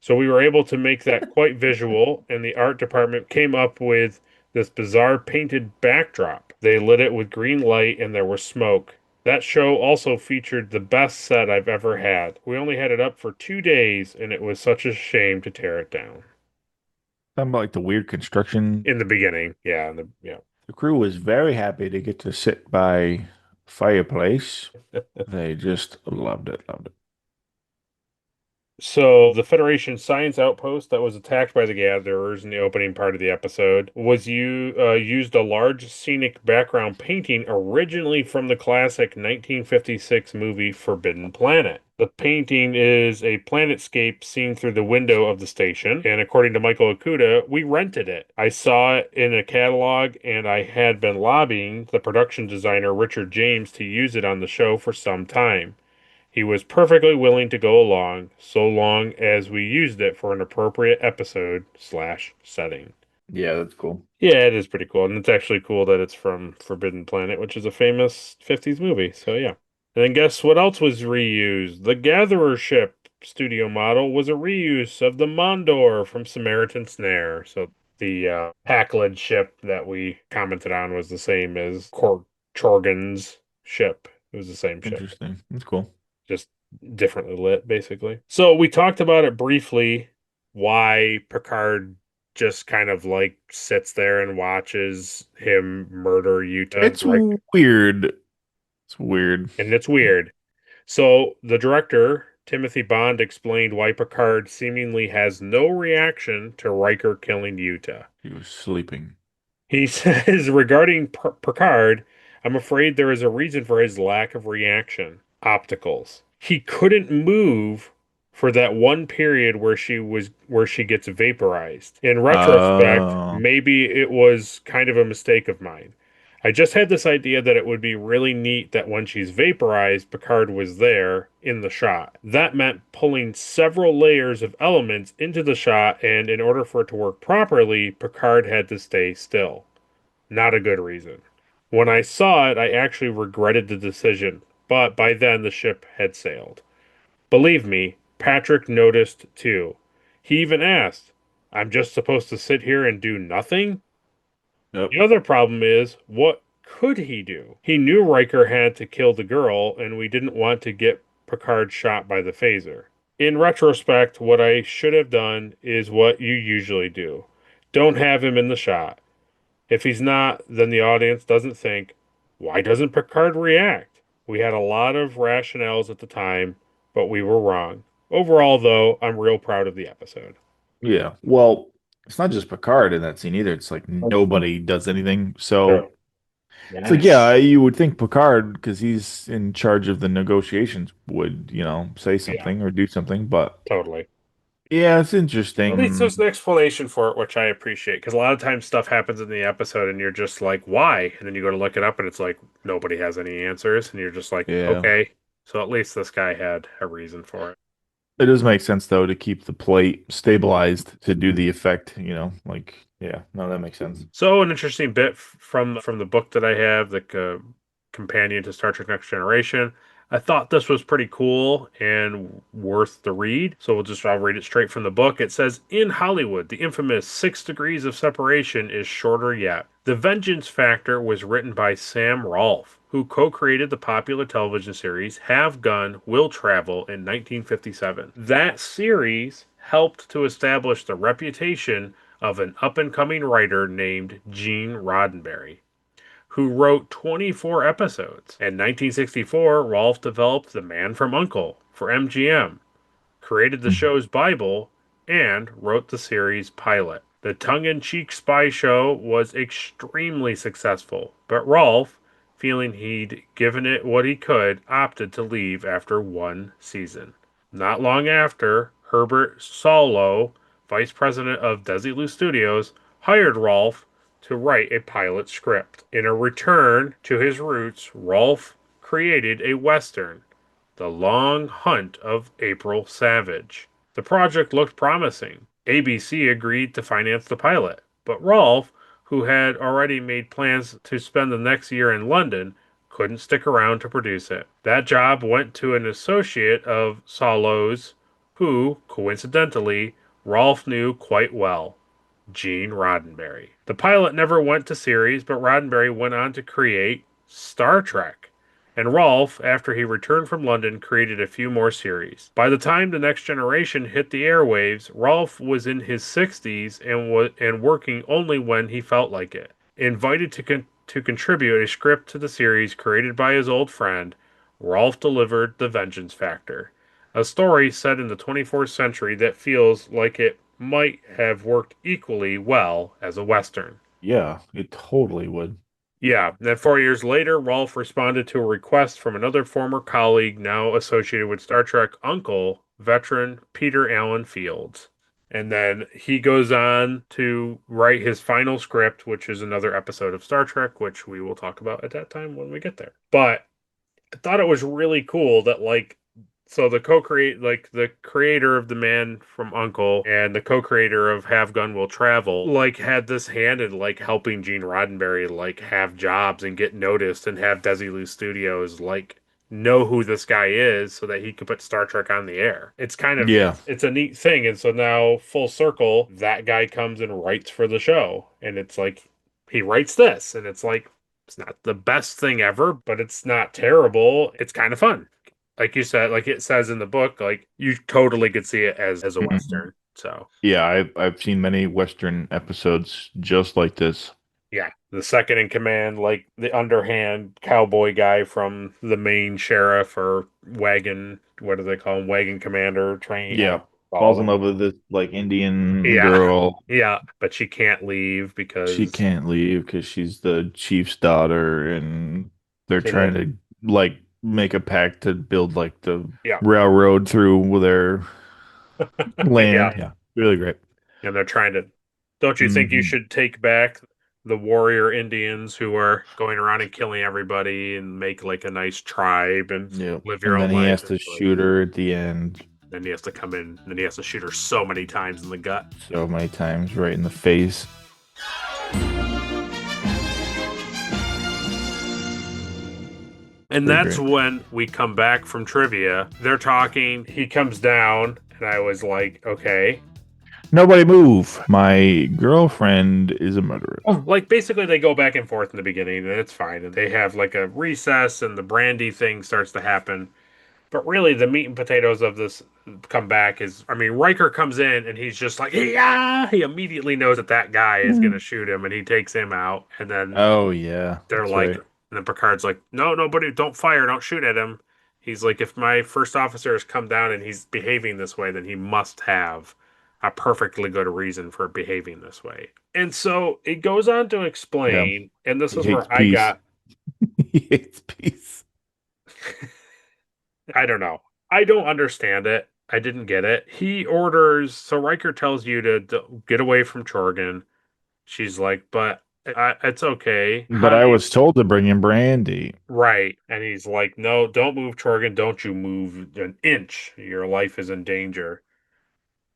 So we were able to make that quite visual, and the art department came up with this bizarre painted backdrop. They lit it with green light, and there was smoke. That show also featured the best set I've ever had. We only had it up for 2 days, and it was such a shame to tear it down. Talking about like the weird construction. In the beginning, yeah, The crew was very happy to get to sit by fireplace. They just loved it, loved it. So the Federation science outpost that was attacked by the gatherers in the opening part of the episode used a large scenic background painting originally from the classic 1956 movie Forbidden Planet. The painting is a planetscape seen through the window of the station, and according to Michael Okuda, we rented it. I saw it in a catalog, and I had been lobbying the production designer Richard James to use it on the show for some time. He was perfectly willing to go along, so long as we used it for an appropriate episode/setting. Yeah, that's cool. Yeah, it is pretty cool. And it's actually cool that it's from Forbidden Planet, which is a famous 50s movie. So, yeah. And then guess what else was reused? The Gatherer ship studio model was a reuse of the Mondor from Samaritan Snare. So, the Packlet ship that we commented on was the same as Chorgan's ship. It was the same ship. Interesting. That's cool. Just differently lit, basically. So we talked about it briefly, why Picard just kind of like sits there and watches him murder Utah. It's weird It's weird. And it's weird. So the director, Timothy Bond, explained why Picard seemingly has no reaction to Riker killing Yuta. He was sleeping. He says regarding Picard, I'm afraid there is a reason for his lack of reaction. Opticals. He couldn't move for that one period where she gets vaporized. In retrospect, Oh. maybe it was kind of a mistake of mine. I just had this idea that it would be really neat that when she's vaporized, Picard was there in the shot. That meant pulling several layers of elements into the shot, and in order for it to work properly, Picard had to stay still. Not a good reason. When I saw it, I actually regretted the decision, but by then the ship had sailed. Believe me, Patrick noticed too. He even asked, I'm just supposed to sit here and do nothing? Yep. The other problem is, what could he do? He knew Riker had to kill the girl, and we didn't want to get Picard shot by the phaser. In retrospect, what I should have done is what you usually do. Don't have him in the shot. If he's not, then the audience doesn't think, why doesn't Picard react? We had a lot of rationales at the time, but we were wrong. Overall, though, I'm real proud of the episode. Yeah. Well, it's not just Picard in that scene either. It's like nobody does anything. So it's like, yeah, you would think Picard, because he's in charge of the negotiations, would, say something or do something. But Totally. yeah, it's At least interesting. there's an explanation for it, which I appreciate. Because a lot of times stuff happens in the episode and you're just like, why? And then you go to look it up and it's like, nobody has any answers. And you're just like, Yeah. okay. So at least this guy had a reason for it. It does make sense, though, to keep the plate stabilized to do the effect, yeah, no, that makes sense. So an interesting bit from the book that I have, the companion to Star Trek Next Generation. I thought this was pretty cool and worth the read. So I'll read it straight from the book. It says, in Hollywood, the infamous 6 degrees of separation is shorter yet. The Vengeance Factor was written by Sam Rolfe, who co-created the popular television series Have Gun, Will Travel in 1957. That series helped to establish the reputation of an up-and-coming writer named Gene Roddenberry, who wrote 24 episodes. In 1964, Rolfe developed The Man from U.N.C.L.E. for MGM, created the show's Bible, and wrote the series pilot. The tongue-in-cheek spy show was extremely successful, but Rolfe, feeling he'd given it what he could, opted to leave after one season. Not long after, Herbert Solow, vice president of Desilu Studios, hired Rolfe to write a pilot script. In a return to his roots, Rolfe created a Western, The Long Hunt of April Savage. The project looked promising. ABC agreed to finance the pilot, but Rolfe, who had already made plans to spend the next year in London, couldn't stick around to produce it. That job went to an associate of Solow's, who, coincidentally, Rolfe knew quite well, Gene Roddenberry. The pilot never went to series, but Roddenberry went on to create Star Trek. And Rolfe, after he returned from London, created a few more series. By the time The Next Generation hit the airwaves, Rolfe was in his 60s and working only when he felt like it. Invited to contribute a script to the series created by his old friend, Rolfe delivered The Vengeance Factor, a story set in the 24th century that feels like it might have worked equally well as a Western. Yeah, it totally would. Yeah, then 4 years later, Rolfe responded to a request from another former colleague now associated with Star Trek, Uncle, veteran Peter Allen Fields. And then he goes on to write his final script, which is another episode of Star Trek, which we will talk about at that time when we get there. But I thought it was really cool that, so the the creator of The Man from U.N.C.L.E. and the co-creator of Have Gun Will Travel, had this hand in, helping Gene Roddenberry, have jobs and get noticed and have Desilu Studios, know who this guy is so that he could put Star Trek on the air. It's kind of, it's a neat thing. And so now, full circle, that guy comes and writes for the show. And it's he writes this, and it's it's not the best thing ever, but it's not terrible. It's kind of fun. Like you said, like it says in the book, you totally could see it as a Western. So yeah, I've seen many Western episodes just like this. Yeah, the second in command, like the underhand cowboy guy from the main sheriff or wagon, what do they call him? Wagon commander train. Yeah. Call Falls in them. love with this like Indian Yeah. girl. Yeah. But she can't leave She because can't leave because she's the chief's daughter, and they're so trying that, to like make a pact to build like the yeah. railroad through their Yeah. land. Yeah, really great. And they're trying to, don't you think you Hmm. should take back the warrior Indians who are going around and killing everybody and make like a nice tribe and Yeah, live your and own then he life? has to It's like, shoot her at the end then he has to come in, then he has to shoot her so many times in the gut. so many times, right in the face. And Pretty that's great. when we come back from trivia. They're talking, he comes down, and I was like, okay. Nobody move. My girlfriend is a murderer. Like basically they go back and forth in the beginning, and it's fine. And they have like a recess, and the brandy thing starts to happen. But really, the meat and potatoes of this comeback is, I mean, Riker comes in and he's just like, yeah, he immediately knows that that guy is going to shoot him, and he takes him out. And then Oh yeah, they're that's like, right. and then Picard's like, no, nobody, don't fire, don't shoot at him. He's like, if my first officer has come down and he's behaving this way, then he must have a perfectly good reason for behaving this way. And so it goes on to Yeah, explain, and this he is hates where I peace. got, He hates peace. I don't know. I don't understand it. I didn't get it. He orders, so Riker tells you to get away from Chorgan. She's like, but it's okay. But I was told to bring him brandy. Right. And he's like, no, don't move, Chorgan. Don't you move an inch. Your life is in danger.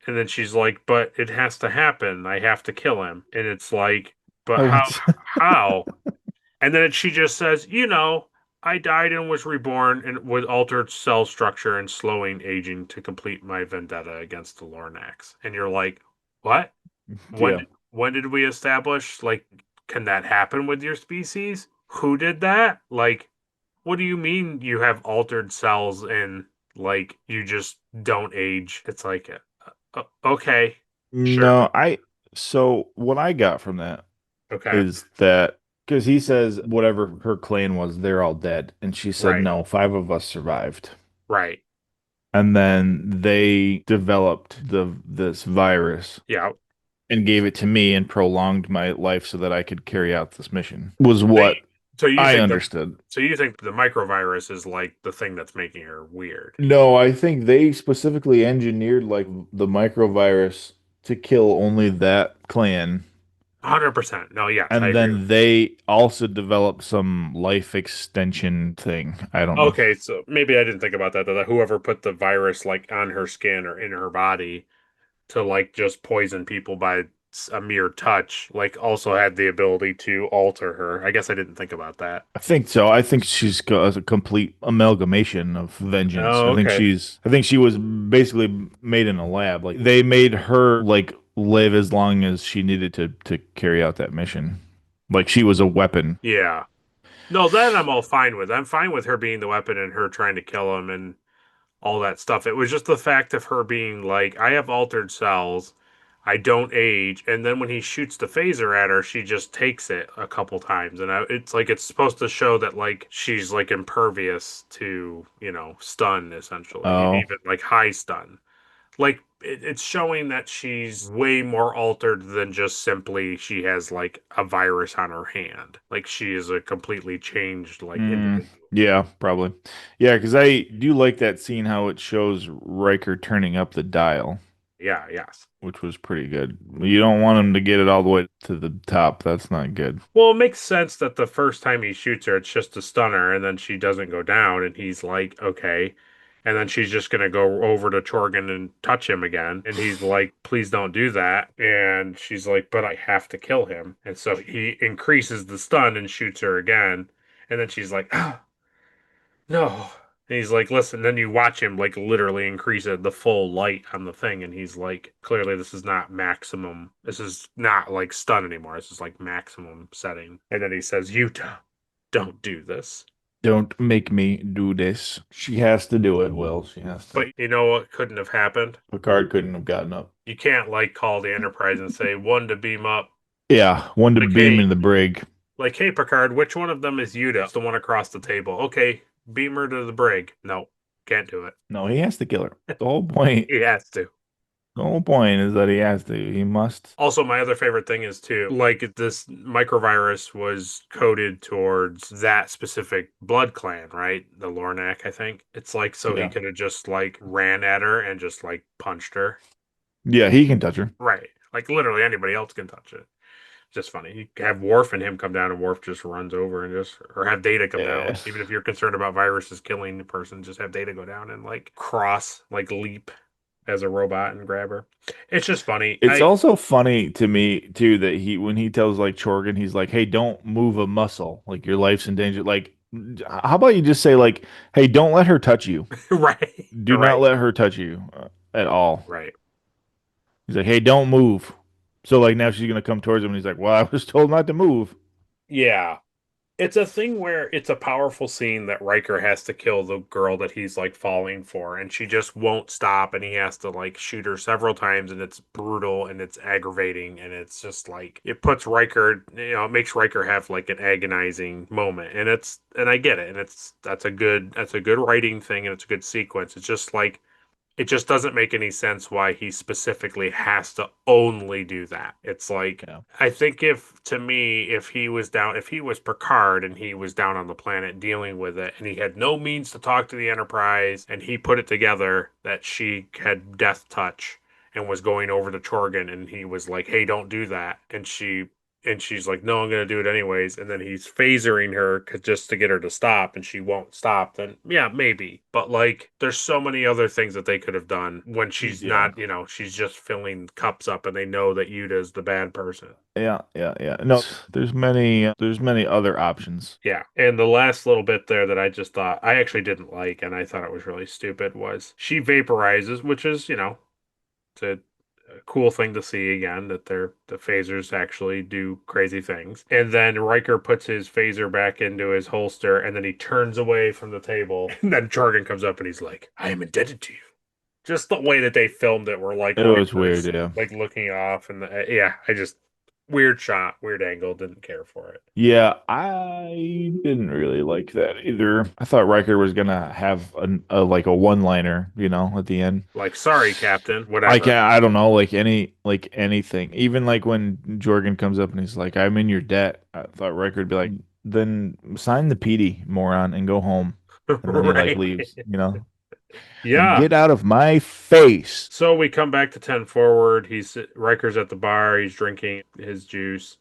And then she's like, but it has to happen. I have to kill him. And it's like, but Oh, how? How? And then she just says, I died and was reborn and with altered cell structure and slowing aging to complete my vendetta against the Lornax. And you're like, what? yeah. When did we establish, like, can that happen with your species? Who did that? Like, what do you mean you have altered cells and, like, you just don't age? It's like, okay, sure. No, so what I got from that Okay. is that because he says whatever her clan was, they're all dead. And she said, Right. no, 5 of us survived. Right. And then they developed this virus Yeah. and gave it to me and prolonged my life so that I could carry out this mission. Was what So you I think understood. So you think the microvirus is like the thing that's making her weird? No, I think they specifically engineered like the microvirus to kill only that clan. 100%. No, yes, I And agree. then they also developed some life extension thing. I don't know. Okay, so maybe I didn't think about that. That whoever put the virus like on her skin or in her body to like just poison people by a mere touch, like also had the ability to alter her. I guess I didn't think about that. I think so. I think she's got a complete amalgamation of vengeance. Oh, okay. I think she was basically made in a lab. Like they made her like live as long as she needed to carry out that mission. Like she was a weapon. Yeah. No, that I'm all fine with. I'm fine with her being the weapon and her trying to kill him and all that stuff. It was just the fact of her being like, I have altered cells, I don't age, and then when he shoots the phaser at her, she just takes it a couple times, and it's like it's supposed to show that like she's like impervious to stun essentially, Oh. even like high stun. Like it's showing that she's way more altered than just simply she has like a virus on her hand. Like she is a completely changed like individual. Yeah, probably. Yeah, because I do like that scene how it shows Riker turning up the dial, Yeah, yes. which was pretty good. You don't want him to get it all the way to the top. That's not good. Well, it makes sense that the first time he shoots her, it's just a stunner, and then she doesn't go down, and he's like, okay. And then she's just going to go over to Chorgan and touch him again. And he's like, please don't do that. And she's like, but I have to kill him. And so he increases the stun and shoots her again. And then she's like, ah, no. And he's like, listen, then you watch him like literally increase the full light on the thing. And he's like, clearly this is not maximum. This is not like stun anymore. This is like maximum setting. And then he says, Utah, don't do this. Don't make me do this. She has to do it, Will. She has to. But you know what couldn't have happened? Picard couldn't have gotten up. You can't like call the Enterprise and say one to beam up. Yeah, one to Like, beam hey, in the brig. Like, hey, Picard, which one of them is Yuta? It's the one across the table. Okay, beam her to the brig. No, can't do it. No, he has to kill her. The whole point. He has to. The whole point is that he has to. He must. Also, my other favorite thing is too, like this microvirus was coded towards that specific blood clan, right? The Lornak, I think. It's like so he Yeah. could have just like ran at her and just like punched her. Yeah, he can touch her. Right. Like literally anybody else can touch it. Just funny. You have Worf and him come down, and Worf just runs over and just, or have Data come down. Yeah. Even if you're concerned about viruses killing the person, just have Data go down and like cross, like leap as a robot and grab her. It's just funny. It's also funny to me too that when he tells like Chorgan, he's like, "Hey, don't move a muscle. Like your life's in danger." Like, how about you just say like, "Hey, don't let her touch you. Right. Do right. not let her touch you at all." Right. He's like, "Hey, don't move." So like now she's gonna come towards him, and he's like, "Well, I was told not to move." Yeah. It's a thing where it's a powerful scene that Riker has to kill the girl that he's like falling for, and she just won't stop, and he has to like shoot her several times, and it's brutal and it's aggravating, and it's just like it puts Riker, it makes Riker have like an agonizing moment, and I get it, and that's a good writing thing, and it's a good sequence. It's just like it just doesn't make any sense why he specifically has to only do that. It's like, Yeah. I think if he was Picard and he was down on the planet dealing with it and he had no means to talk to the Enterprise and he put it together that she had death touch and was going over to Chorgan and he was like, hey, don't do that. And she's like, no, I'm going to do it anyways. And then he's phasering her just to get her to stop and she won't stop. Then, yeah, maybe. But, like, there's so many other things that they could have done when she's not, she's just filling cups up and they know that Yuta's the bad person. Yeah. No, there's many other options. Yeah. And the last little bit there that I just thought I actually didn't like and I thought it was really stupid was she vaporizes, which is, it's a cool thing to see again that the phasers actually do crazy things. And then Riker puts his phaser back into his holster and then he turns away from the table. And then Chorgan comes up and he's like, I am indebted to you. Just the way that they filmed it were like It was weird, yeah. Like looking off and I just weird shot, weird angle, didn't care for it. Yeah, I didn't really like that either. I thought Riker was gonna have a one-liner, at the end. Like, sorry, Captain, whatever. I don't know, like anything. Even like when Jorgen comes up and he's like, I'm in your debt. I thought Riker would be like, then sign the PD, moron, and go home. And then he like leaves, Yeah. And get out of my face. So we come back to 10 forward. Riker's at the bar. He's drinking his juice.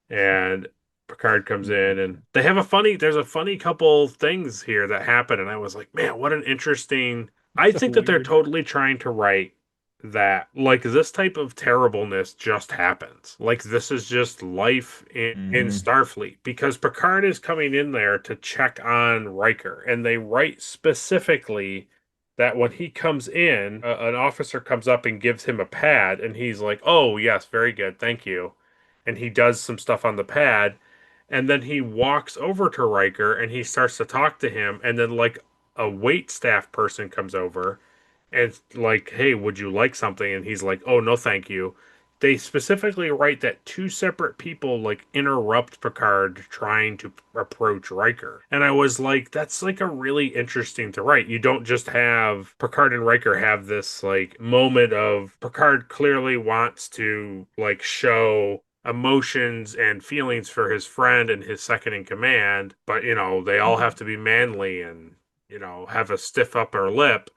And Picard comes in and there's a funny couple things here that happen. And I was like, man, what an interesting. I think that they're totally trying to write that like this type of terribleness just happens. Like this is just life in Starfleet because Picard is coming in there to check on Riker. And they write specifically that when he comes in, an officer comes up and gives him a pad, and he's like, oh, yes, very good, thank you. And he does some stuff on the pad, and then he walks over to Riker, and he starts to talk to him, and then, like, a wait staff person comes over, and like, hey, would you like something? And he's like, oh, no, thank you. They specifically write that two separate people like interrupt Picard trying to approach Riker. And I was like, that's like a really interesting to write. You don't just have Picard and Riker have this like moment of Picard clearly wants to like show emotions and feelings for his friend and his second in command, but they all have to be manly and have a stiff upper lip.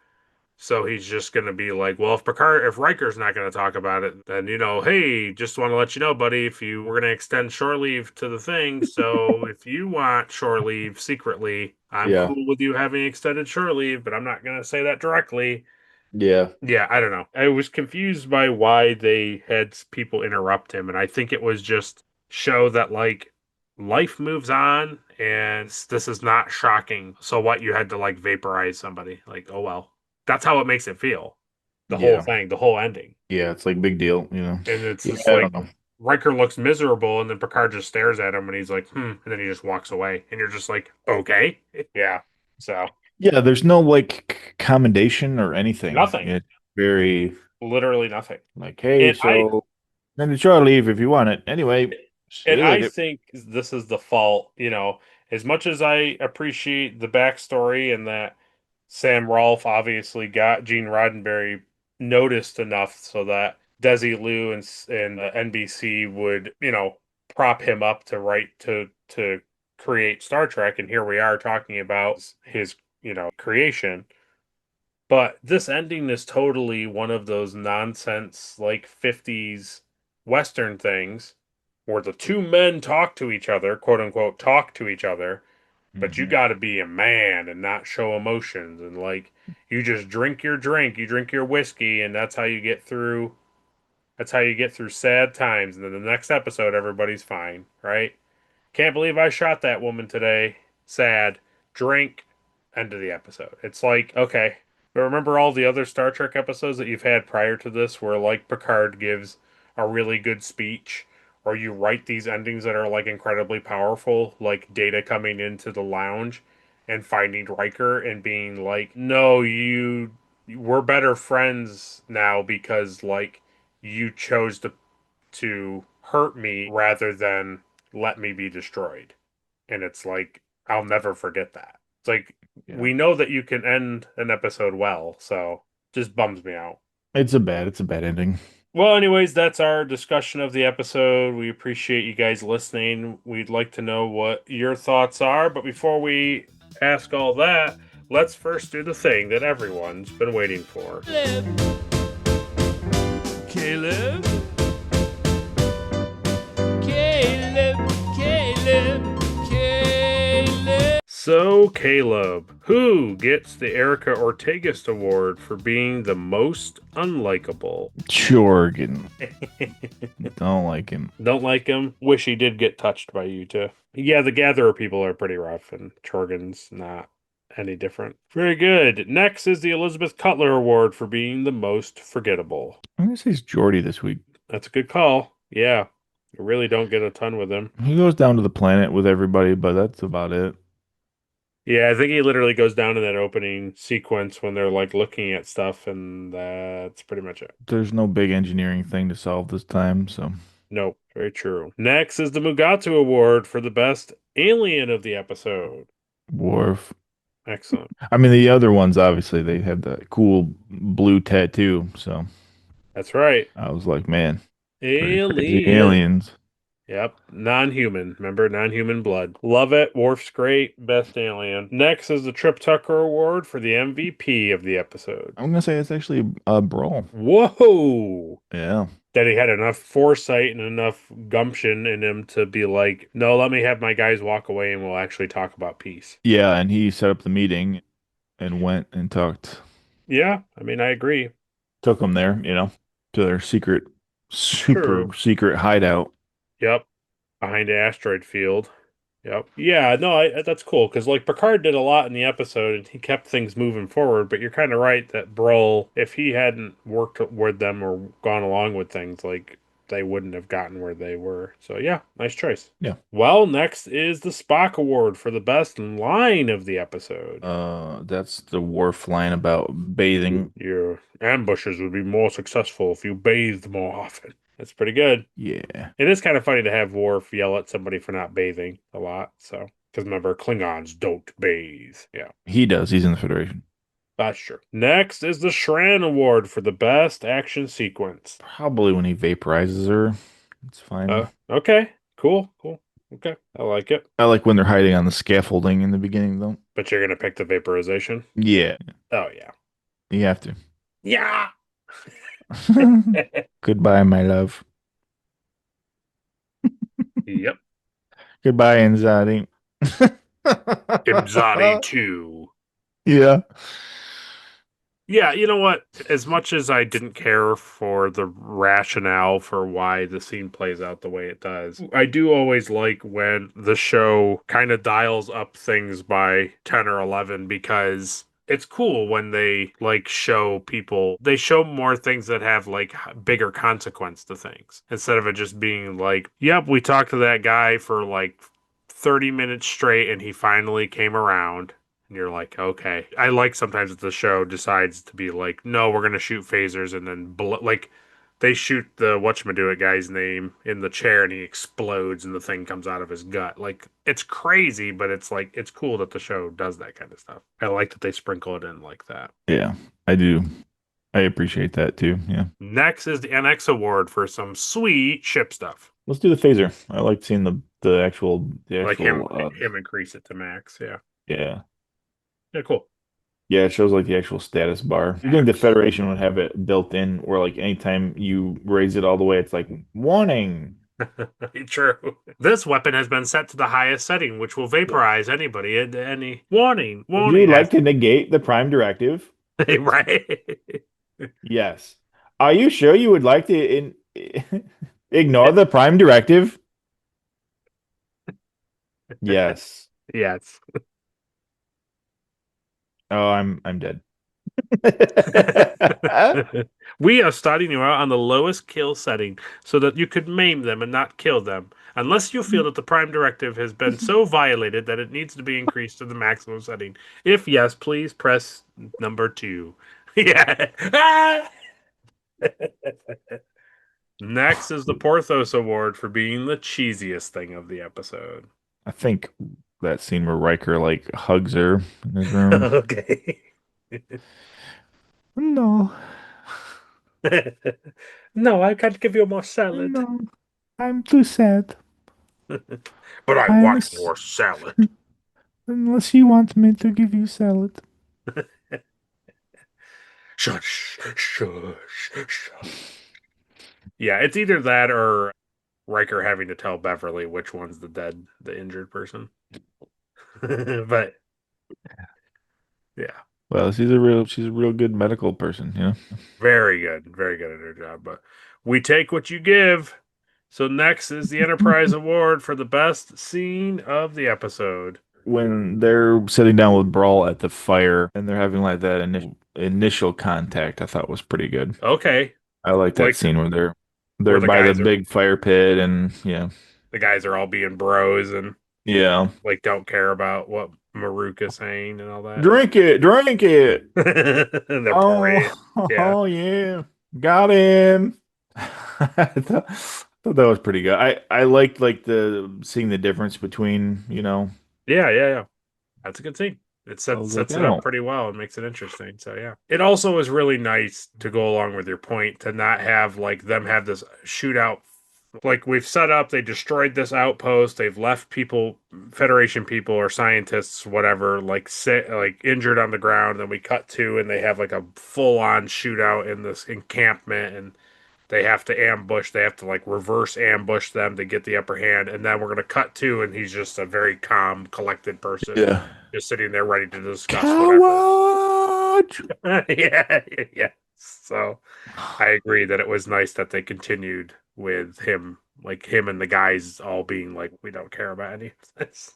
So he's just going to be like, well, if Riker's not going to talk about it, then, hey, just want to let you know, buddy, we're going to extend shore leave to the thing. So if you want shore leave secretly, I'm cool with you having extended shore leave, but I'm not going to say that directly. Yeah. Yeah, I don't know. I was confused by why they had people interrupt him. And I think it was just show that, like, life moves on and this is not shocking. So what, you had to, like, vaporize somebody? Like, oh, well. That's how it makes it feel. The whole thing, the whole ending. Yeah, it's like big deal, And it's just like Riker looks miserable, and then Picard just stares at him, and he's like, and then he just walks away, and you're just like, okay, yeah. So yeah, there's no like commendation or anything. Nothing. It's very literally nothing. Like, hey, then it's your leave if you want it. Anyway, And I Should. think this is the fault, as much as I appreciate the backstory and that Sam Rolfe obviously got Gene Roddenberry noticed enough so that Desi Liu and NBC would, prop him up to write to create Star Trek, and here we are talking about his, creation. But this ending is totally one of those nonsense, like 50s Western things where the two men talk to each other, quote unquote, talk to each other, but you Mhm. got to be a man and not show emotions. And like, you just drink your drink, you drink your whiskey, and that's how you get through. That's how you get through sad times. And then the next episode, everybody's fine, right? Can't believe I shot that woman today. Sad. Drink. End of the episode. It's like, okay. But remember all the other Star Trek episodes that you've had prior to this where, like, Picard gives a really good speech, or you write these endings that are, like, incredibly powerful, like Data coming into the lounge and finding Riker and being like, no, we're better friends now because, like, you chose to hurt me rather than let me be destroyed. And it's like, I'll never forget that. It's like, Yeah. we know that you can end an episode well, so just bums me out. It's a bad ending. Well, anyways, that's our discussion of the episode. We appreciate you guys listening. We'd like to know what your thoughts are, but before we ask all that, let's first do the thing that everyone's been waiting for. Caleb. Caleb. Caleb. Caleb. So, Caleb, who gets the Erica Ortegas Award for being the most unlikable? Jorgen. Don't like him. Don't like him? Wish he did get touched by you, too. Yeah, the Gatherer people are pretty rough, and Chorgan's not any different. Very good. Next is the Elizabeth Cutler Award for being the most forgettable. I'm gonna say it's Jordy this week. That's a good call. Yeah. You really don't get a ton with him. He goes down to the planet with everybody, but that's about it. Yeah, I think he literally goes down in that opening sequence when they're like looking at stuff, and that's pretty much it. There's no big engineering thing to solve this time, so Nope, very true. Next is the Mugatu Award for the best alien of the episode. Worf. Excellent. I mean, the other ones obviously they have that cool blue tattoo, so That's right. I was like, man, crazy Alien. aliens. Yep. Non-human. Remember, non-human blood. Love it. Worf's great. Best alien. Next is the Trip Tucker Award for the MVP of the episode. I'm gonna say it's actually a brawl. Whoa. Yeah. That he had enough foresight and enough gumption in him to be like, no, let me have my guys walk away and we'll actually talk about peace. Yeah, and he set up the meeting and went and talked. Yeah, I mean, I agree. Took them there, to their super True. secret hideout. Yep. Behind an asteroid field. Yep. Yeah, no, that's cool because like Picard did a lot in the episode and he kept things moving forward. But you're kind of right that Broll, if he hadn't worked with them or gone along with things, like they wouldn't have gotten where they were. So yeah, nice choice. Yeah. Well, next is the Spock Award for the best line of the episode. That's the Worf line about bathing. Your ambushes would be more successful if you bathed more often. That's pretty good. Yeah. It is kind of funny to have Worf yell at somebody for not bathing a lot. So, because remember, Klingons don't bathe. Yeah, He does. He's in the Federation. that's true. Next is the Shran Award for the best action sequence. Probably when he vaporizes her. It's fine. Okay, cool. Okay, I like it. I like when they're hiding on the scaffolding in the beginning, though. But you're gonna pick the vaporization? Yeah. Oh yeah. You have to. Yeah. Goodbye, my love. Yep. Goodbye, Anxiety. Imzadi 2. Yeah. Yeah, you know what? As much as I didn't care for the rationale for why the scene plays out the way it does, I do always like when the show kind of dials up things by 10 or 11 because it's cool when they like show people, they show more things that have like bigger consequence to things instead of it just being like, yep, we talked to that guy for like 30 minutes straight and he finally came around. And you're like, okay. I like sometimes that the show decides to be like, no, we're going to shoot phasers and then, like, they shoot the whatchamacallit guy's name in the chair and he explodes and the thing comes out of his gut. Like, it's crazy, but it's like, it's cool that the show does that kind of stuff. I like that they sprinkle it in like that. Yeah, I do. I appreciate that too. Yeah. Next is the NX Award for some sweet ship stuff. Let's do the phaser. I like seeing the actual Like him increase it to max. Yeah. Yeah. Yeah, cool. Yeah, it shows like the actual status bar. You think the Federation would have it built in where like anytime you raise it all the way, it's like warning. True. This weapon has been set to the highest setting, which will vaporize anybody at any warning. Would you like to negate the Prime Directive? Right. Yes. Are you sure you would like to ignore the Prime Directive? Yes. Yes. Oh, I'm dead. We are starting you out on the lowest kill setting so that you could maim them and not kill them, unless you feel that the Prime Directive has been so violated that it needs to be increased to the maximum setting. If yes, please press number 2. Yeah. Next is the Porthos Award for being the cheesiest thing of the episode. I think that scene where Riker like hugs her in his room. Okay. No. No, I can't give you more salad. No. I'm too sad. But I want more salad. Unless you want me to give you salad. Shush, shush, shush. Yeah, it's either that or Riker having to tell Beverly which one's the injured person. But yeah. Well, she's a real good medical person, you know. Very good at her job. But we take what you give. So next is the Enterprise Award for the best scene of the episode. When they're sitting down with Brawl at the fire and they're having like that initial contact, I thought was pretty good. Okay. I like that scene where they're by the big fire pit and the guys are all being bros and like don't care about what Maruk is saying and all that. Drink it. Oh yeah, got him. I thought that was pretty good. I liked like seeing the difference between Yeah. That's a good scene. It sets it up pretty well and makes it interesting. So yeah. It also is really nice to go along with your point to not have like them have this shootout. Like we've set up, they destroyed this outpost. They've left people, Federation people or scientists, whatever, like injured on the ground. Then we cut to and they have like a full-on shootout in this encampment and they have to ambush. They have to like reverse ambush them to get the upper hand. And then we're going to cut to and he's just a very calm, collected person. Yeah. Just sitting there ready to discuss whatever. Yeah. So I agree that it was nice that they continued with him and the guys all being like, we don't care about any of this.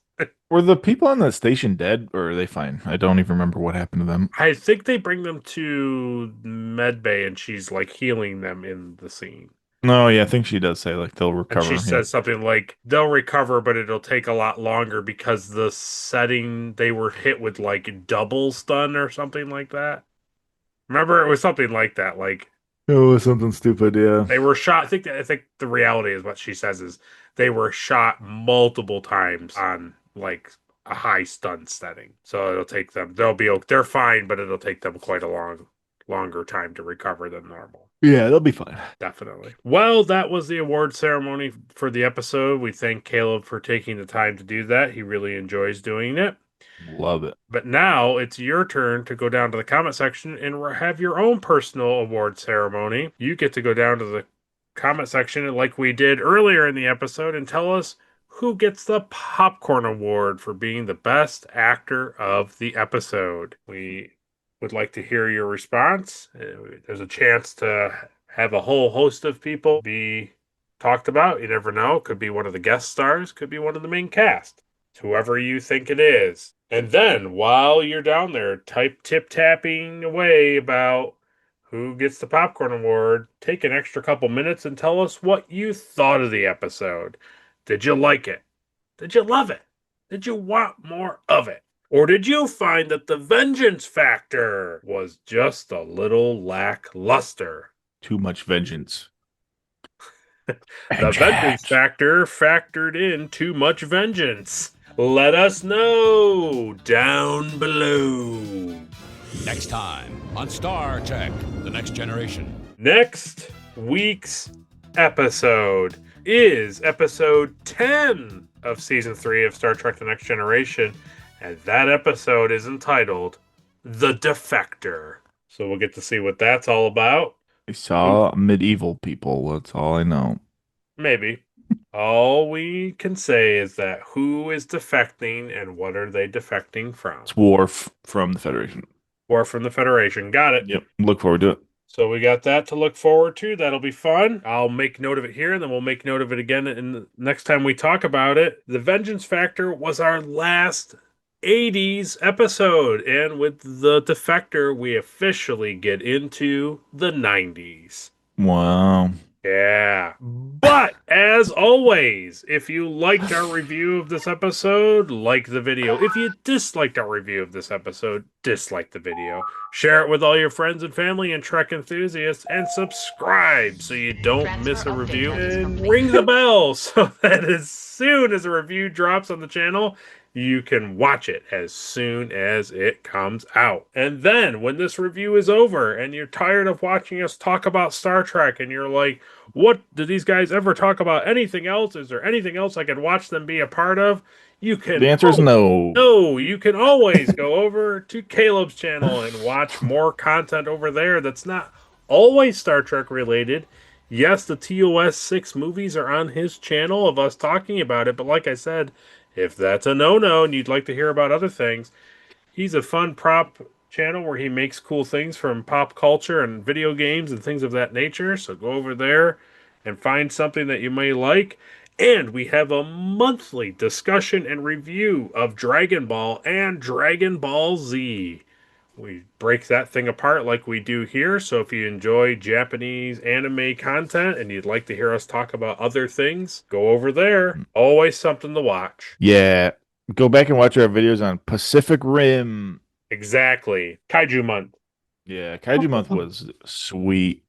Were the people on the station dead or are they fine? I don't even remember what happened to them. I think they bring them to medbay and she's like healing them in the scene. No, yeah, I think she does say like they'll recover. And she says something like they'll recover, but it'll take a lot longer because the setting they were hit with like double stun or something like that. Remember, it was something like that. Like it was something stupid. Yeah, they were shot. I think the reality is what she says is they were shot multiple times on like a high stun setting. So it'll take them. They're fine, but it'll take them quite a longer time to recover than normal. Yeah, they'll be fine. Definitely. Well, that was the award ceremony for the episode. We thank Caleb for taking the time to do that. He really enjoys doing it. Love it. But now it's your turn to go down to the comment section and have your own personal award ceremony. You get to go down to the comment section like we did earlier in the episode and tell us who gets the Popcorn Award for being the best actor of the episode. We would like to hear your response. There's a chance to have a whole host of people be talked about. You never know. Could be one of the guest stars, could be one of the main cast. Whoever you think it is. And then while you're down there, tip-tapping away about who gets the Popcorn Award, take an extra couple minutes and tell us what you thought of the episode. Did you like it? Did you love it? Did you want more of it? Or did you find that the vengeance factor was just a little lackluster? Too much vengeance. The vengeance factor factored in too much vengeance. Let us know down below. Next time on Star Trek: The Next Generation. Next week's episode is episode 10 of season 3 of Star Trek: The Next Generation, and that episode is entitled The Defector. So we'll get to see what that's all about. I saw medieval people. That's all I know. Maybe. All we can say is that who is defecting and what are they defecting from? It's Worf from the Federation. Or from the Federation. Got it. Yep. Look forward to it. So we got that to look forward to. That'll be fun. I'll make note of it here, and then we'll make note of it again in the next time we talk about it. The Vengeance Factor was our last 80s episode, and with the Defector, we officially get into the 90s. Wow. Yeah. But as always, if you liked our review of this episode, like the video. If you disliked our review of this episode, dislike the video. Share it with all your friends and family and Trek enthusiasts, and subscribe so you don't miss a review. And ring the bell so that as soon as a review drops on the channel, you can watch it as soon as it comes out. And then when this review is over and you're tired of watching us talk about Star Trek and you're like, what, do these guys ever talk about anything else? Is there anything else I can watch them be a part of? You can. The answer is no. No, you can always go over to Caleb's channel and watch more content over there that's not always Star Trek related. Yes, the TOS 6 movies are on his channel of us talking about it, but like I said, if that's a no-no and you'd like to hear about other things, he's a fun prop channel where he makes cool things from pop culture and video games and things of that nature. So go over there and find something that you may like. And we have a monthly discussion and review of Dragon Ball and Dragon Ball Z. We break that thing apart like we do here. So if you enjoy Japanese anime content and you'd like to hear us talk about other things, go over there. Always something to watch. Yeah. Go back and watch our videos on Pacific Rim. Exactly. Kaiju Month. Yeah, Kaiju Month was sweet.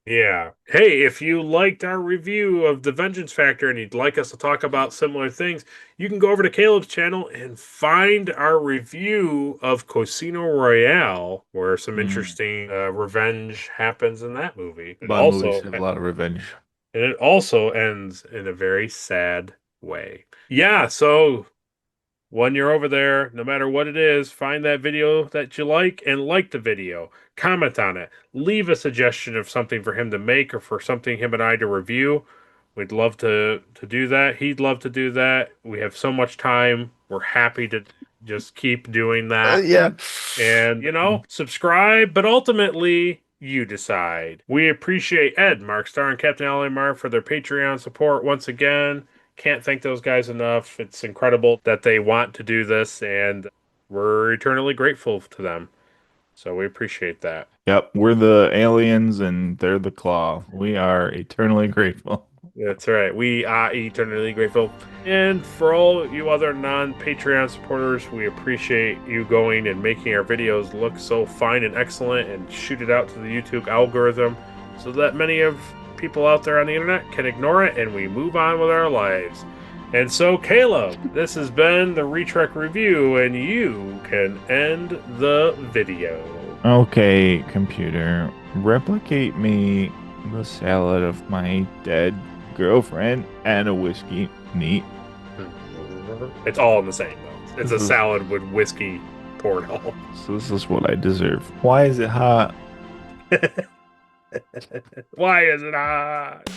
Yeah. Hey, if you liked our review of The Vengeance Factor and you'd like us to talk about similar things, you can go over to Caleb's channel and find our review of Casino Royale, where some interesting revenge happens in that movie. Bond movies have a lot of revenge. And it also ends in a very sad way. Yeah, so when you're over there, no matter what it is, find that video that you like and like the video. Comment on it. Leave a suggestion of something for him to make or for something him and I to review. We'd love to do that. He'd love to do that. We have so much time. We're happy to just keep doing that. Yeah. And, subscribe, but ultimately, you decide. We appreciate Ed, Mark Starr, and Captain Alimar for their Patreon support once again. Can't thank those guys enough. It's incredible that they want to do this, and we're eternally grateful to them. So we appreciate that. Yep, we're the aliens and they're the claw. We are eternally grateful. That's right. We are eternally grateful. And for all you other non-Patreon supporters, we appreciate you going and making our videos look so fine and excellent and shoot it out to the YouTube algorithm so that many of people out there on the internet can ignore it and we move on with our lives. And so, Caleb, this has been the Retrek Review, and you can end the video. Okay, computer, replicate me the salad of my dead girlfriend and a whiskey. Neat. It's all in the same, though. It's a salad with whiskey poured all. So this is what I deserve. Why is it hot? Why is it hot?